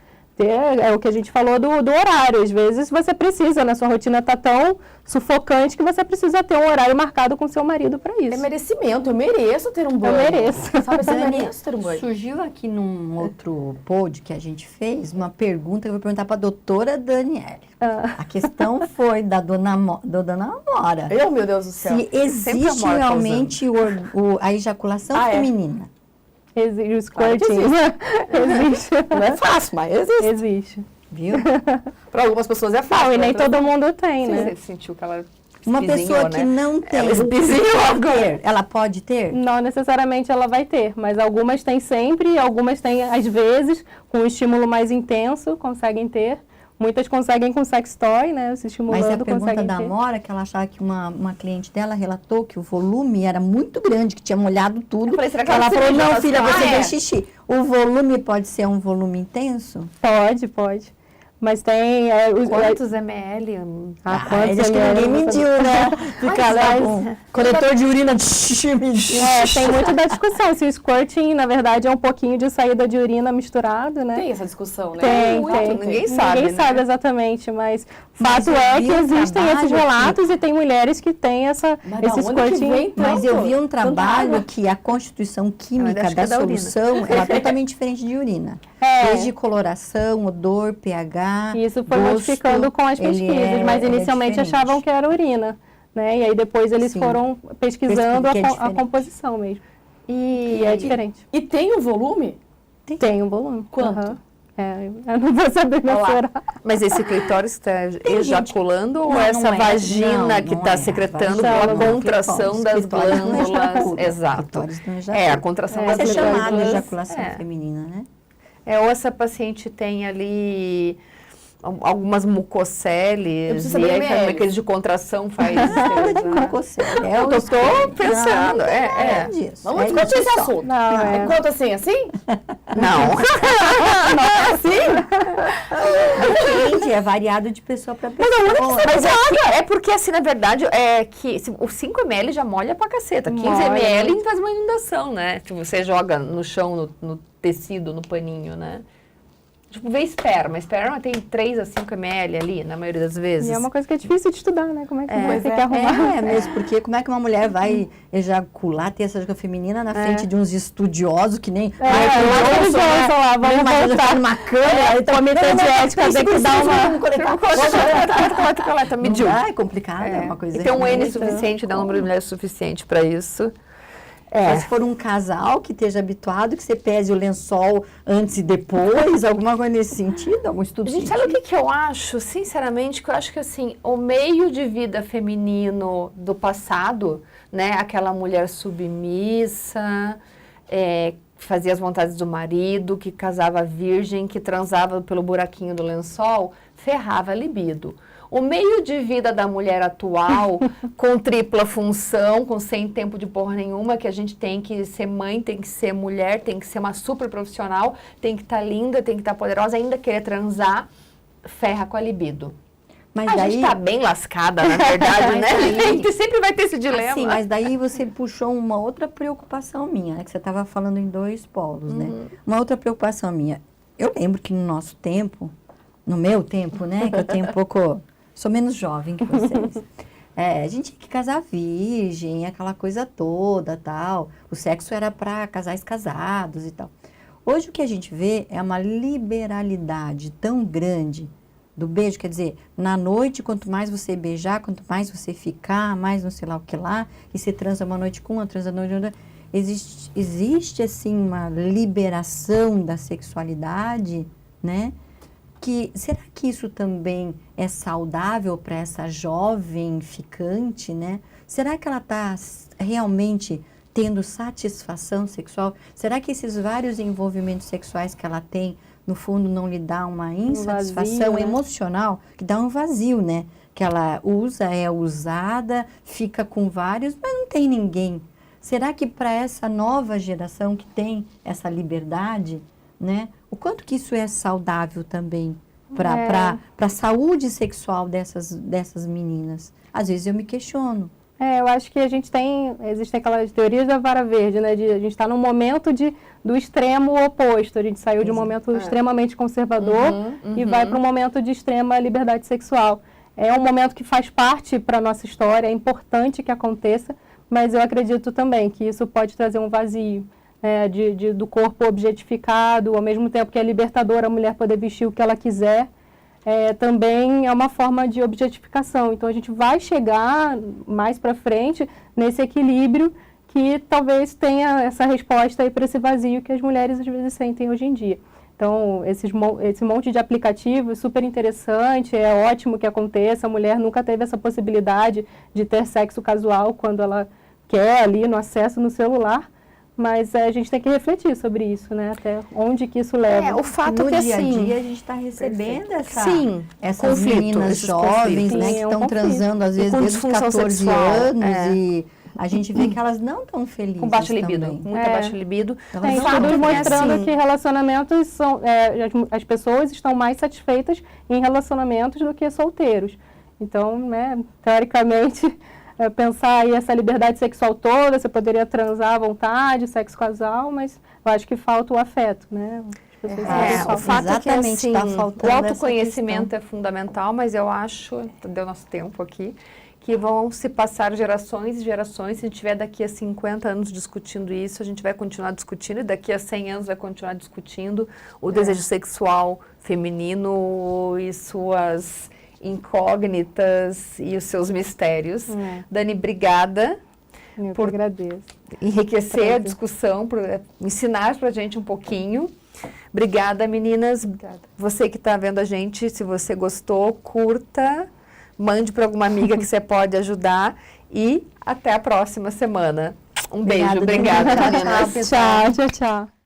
Speaker 3: É o que a gente falou do horário. Às vezes você precisa, na sua rotina está tão sufocante que você precisa ter um horário marcado com seu marido para isso.
Speaker 2: É merecimento, eu mereço ter um banho.
Speaker 3: Eu mereço.
Speaker 2: Sabe, eu
Speaker 4: Dani,
Speaker 2: mereço ter um banho.
Speaker 4: surgiu aqui num outro pod que a gente fez uma pergunta que eu vou perguntar para a doutora Daniele. A questão foi da dona Amora.
Speaker 2: Meu Deus do céu.
Speaker 4: Se existe realmente a ejaculação feminina.
Speaker 3: Existe o squirting. Existe.
Speaker 2: Não é fácil, mas existe.
Speaker 3: Existe.
Speaker 4: Viu?
Speaker 2: Para algumas pessoas é fácil.
Speaker 3: Não, e nem todo mundo tem, né?
Speaker 1: Você sentiu que ela
Speaker 4: Uma pessoa que não tem, ela pode ter?
Speaker 3: Não necessariamente ela vai ter, mas algumas têm sempre, algumas têm às vezes, com um estímulo mais intenso, conseguem ter. Muitas conseguem com sex toy, né? Se estimulando,
Speaker 4: mas a pergunta
Speaker 3: conseguem
Speaker 4: da
Speaker 3: ter.
Speaker 4: Amora, que ela achava que uma cliente dela relatou que o volume era muito grande, que tinha molhado tudo.
Speaker 1: falei, será que
Speaker 4: ela
Speaker 1: ela
Speaker 4: falou, não,
Speaker 1: fez
Speaker 4: filha,
Speaker 1: assim?
Speaker 4: você
Speaker 1: Ah, é?
Speaker 4: fez xixi. O volume pode ser um volume intenso?
Speaker 3: Pode. Mas tem...
Speaker 1: Quantos ml?
Speaker 3: Quantos
Speaker 4: acho que ninguém mediu, né? Fica lá com coletor de urina de xixi mediu.
Speaker 3: tem muito da discussão. Se o squirting, na verdade, é um pouquinho de saída de urina misturado, né?
Speaker 2: Tem essa discussão, né?
Speaker 3: Tem.
Speaker 1: Ninguém sabe,
Speaker 3: Ninguém
Speaker 1: né?
Speaker 3: sabe exatamente, mas
Speaker 4: Mas
Speaker 3: fato
Speaker 4: eu
Speaker 3: é
Speaker 4: vi
Speaker 3: que
Speaker 4: um
Speaker 3: existem
Speaker 4: trabalho
Speaker 3: esses relatos e tem mulheres que têm
Speaker 2: Mas da
Speaker 3: esse
Speaker 2: onde que
Speaker 3: squirting.
Speaker 2: vem
Speaker 4: Mas eu vi um
Speaker 2: Tanta
Speaker 4: trabalho
Speaker 2: água.
Speaker 4: que a constituição química
Speaker 1: acho que
Speaker 4: da
Speaker 1: é da urina.
Speaker 4: solução ela é totalmente diferente de urina. Desde coloração, odor, pH,
Speaker 3: E isso foi
Speaker 4: gosto,
Speaker 3: modificando com as
Speaker 4: ele
Speaker 3: pesquisas, mas
Speaker 4: ele
Speaker 3: inicialmente
Speaker 4: diferente.
Speaker 3: achavam que era urina, né? E aí depois eles
Speaker 4: Sim.
Speaker 3: foram pesquisando
Speaker 4: Porque é
Speaker 3: a
Speaker 4: diferente.
Speaker 3: composição mesmo. E é diferente.
Speaker 2: E tem um volume?
Speaker 3: Tem um volume.
Speaker 2: Quanto?
Speaker 3: Aham. Eu não vou saber mensurar.
Speaker 1: Mas esse clitóris está ejaculando ou
Speaker 4: Não,
Speaker 1: essa
Speaker 4: não é.
Speaker 1: vagina
Speaker 4: Não,
Speaker 1: que
Speaker 4: não
Speaker 1: está
Speaker 4: é.
Speaker 1: secretando
Speaker 4: Vagina,
Speaker 1: pela
Speaker 4: não,
Speaker 1: contração das
Speaker 4: clitóris não
Speaker 1: glândulas?
Speaker 4: ejacula.
Speaker 1: Exato.
Speaker 4: Clitóris não ejacula.
Speaker 1: A contração
Speaker 3: É,
Speaker 1: das
Speaker 4: Isso é chamado de
Speaker 1: glândulas.
Speaker 4: ejaculação feminina, né?
Speaker 1: Ou essa paciente tem ali algumas
Speaker 2: Eu
Speaker 1: mucoceles
Speaker 2: preciso
Speaker 1: e
Speaker 2: saber
Speaker 1: aí
Speaker 2: ml.
Speaker 1: aqueles de contração faz...
Speaker 4: Nada de mucocele. É
Speaker 1: Eu tô pensando,
Speaker 4: é disso.
Speaker 2: Vamos
Speaker 4: é
Speaker 2: discutir
Speaker 4: disso
Speaker 2: esse
Speaker 4: só.
Speaker 2: assunto.
Speaker 3: Não,
Speaker 2: É quanto assim? Assim?
Speaker 1: Não.
Speaker 4: Depende, é variado de pessoa para pessoa.
Speaker 1: Mas é porque, assim, na verdade, é que os 5 ml já molha pra caceta. 15
Speaker 3: Molha.
Speaker 1: ml faz uma inundação, né? Tipo, você joga no chão, no tecido, no paninho, né? Tipo, vê esperma. Esperma tem 3 a 5 ml ali, na maioria das vezes.
Speaker 3: E é uma coisa que é difícil de estudar, né? Como é que você quer arrumar?
Speaker 4: É mesmo, porque como é que uma mulher vai ejacular, ter essa ejaculation feminina na frente de uns estudiosos que nem...
Speaker 3: Michael Johnson lá, vamos voltar
Speaker 4: numa câmera.
Speaker 3: O comitê de ética tem que dar uma...
Speaker 1: Coleta, mediu.
Speaker 4: É complicado, é uma coisa...
Speaker 1: E tem um N
Speaker 4: realmente-
Speaker 1: suficiente, dá um número de mulheres suficiente pra isso.
Speaker 4: Só se for um casal que esteja habituado, que você pese o lençol antes e depois, alguma coisa nesse sentido, algum estudo
Speaker 1: Gente,
Speaker 4: científico.
Speaker 1: sabe o que eu acho? Sinceramente, que eu acho que assim, o meio de vida feminino do passado, né? Aquela mulher submissa, fazia as vontades do marido, que casava virgem, que transava pelo buraquinho do lençol, ferrava a libido. O meio de vida da mulher atual, com tripla função, sem tempo de porra nenhuma, que a gente tem que ser mãe, tem que ser mulher, tem que ser uma super profissional, tem que estar linda, tem que estar poderosa, ainda querer transar, ferra com a libido.
Speaker 4: Mas
Speaker 1: A
Speaker 4: daí,
Speaker 1: gente tá bem lascada, na verdade, né? A gente sempre vai ter esse dilema.
Speaker 4: assim, mas daí você puxou uma outra preocupação minha, né? Que você estava falando em 2 polos, né? Uma outra preocupação minha. Eu lembro que no nosso tempo, no meu tempo, né? Que eu tenho um pouco... Sou menos jovem que vocês. A gente tinha que casar virgem, aquela coisa toda, tal. O sexo era para casais casados e tal. Hoje o que a gente vê é uma liberalidade tão grande do beijo. Quer dizer, na noite, quanto mais você beijar, quanto mais você ficar, mais não sei lá o que lá, e você transa uma noite com uma, transa a noite com outra. Existe, assim, uma liberação da sexualidade, né? será que isso também é saudável para essa jovem ficante, né? Será que ela está realmente tendo satisfação sexual? Será que esses vários envolvimentos sexuais que ela tem, no fundo, não lhe dá uma insatisfação
Speaker 3: vazio, né?
Speaker 4: emocional, que dá um vazio, né? Que ela usa, é usada, fica com vários, mas não tem ninguém. Será que para essa nova geração que tem essa liberdade, né? O quanto que isso é saudável também para a saúde sexual dessas meninas? Às vezes eu me questiono.
Speaker 3: Eu acho que existem aquelas teorias da vara verde, né? A gente está num momento do extremo oposto. A gente saiu de um momento extremamente conservador e vai para um momento de extrema liberdade sexual. É um momento que faz parte para a nossa história, é importante que aconteça, mas eu acredito também que isso pode trazer um vazio, né? Do corpo objetificado, ao mesmo tempo que é libertador a mulher poder vestir o que ela quiser. Também é uma forma de objetificação. Então, a gente vai chegar mais para frente nesse equilíbrio que talvez tenha essa resposta aí para esse vazio que as mulheres às vezes sentem hoje em dia. Então, esse monte de aplicativos, super interessante, é ótimo que aconteça. A mulher nunca teve essa possibilidade de ter sexo casual quando ela quer ali no acesso no celular. Mas a gente tem que refletir sobre isso, né? Até onde que isso leva.
Speaker 1: O fato
Speaker 4: no
Speaker 1: que
Speaker 4: dia a
Speaker 1: assim,
Speaker 4: dia a gente está recebendo essas
Speaker 1: conflito,
Speaker 4: meninas
Speaker 1: esses
Speaker 4: jovens,
Speaker 1: conflitos.
Speaker 4: né?
Speaker 3: Sim,
Speaker 4: Que
Speaker 3: é um
Speaker 4: estão
Speaker 3: conflito.
Speaker 4: transando às vezes
Speaker 1: com
Speaker 4: desde os
Speaker 1: disfunção
Speaker 4: 14
Speaker 1: sexual,
Speaker 4: anos e a gente vê que elas não estão felizes
Speaker 1: com baixa libido,
Speaker 4: também.
Speaker 1: muita baixa libido.
Speaker 4: Elas
Speaker 3: Tem
Speaker 4: não
Speaker 3: estudos
Speaker 4: tão
Speaker 3: mostrando
Speaker 1: assim,
Speaker 3: que relacionamentos são... as pessoas estão mais satisfeitas em relacionamentos do que solteiros. Então, né, teoricamente, pensar aí essa liberdade sexual toda, você poderia transar à vontade, sexo casal, mas eu acho que falta o afeto, né? As pessoas sentem
Speaker 1: o fato é que
Speaker 4: Exatamente,
Speaker 1: assim,
Speaker 4: tá faltando
Speaker 1: o
Speaker 4: essa
Speaker 1: autoconhecimento é fundamental, mas eu acho, deu nosso tempo aqui, que vão se passar gerações e gerações. Se a gente tiver daqui a 50 anos discutindo isso, a gente vai continuar discutindo, e daqui a 100 anos vai continuar discutindo o desejo sexual feminino e suas incógnitas e os seus mistérios. Dani, obrigada
Speaker 3: Eu
Speaker 1: por
Speaker 3: que agradeço.
Speaker 1: enriquecer a discussão, por ensinar pra gente um pouquinho. Obrigada, meninas.
Speaker 3: Obrigada.
Speaker 1: Você que está vendo a gente, se você gostou, curta, mande para alguma amiga que você pode ajudar e até a próxima semana. Um beijo.
Speaker 4: Obrigada,
Speaker 1: Obrigada,
Speaker 4: Dani.
Speaker 1: meninas.
Speaker 3: Tchau, tchau, tchau.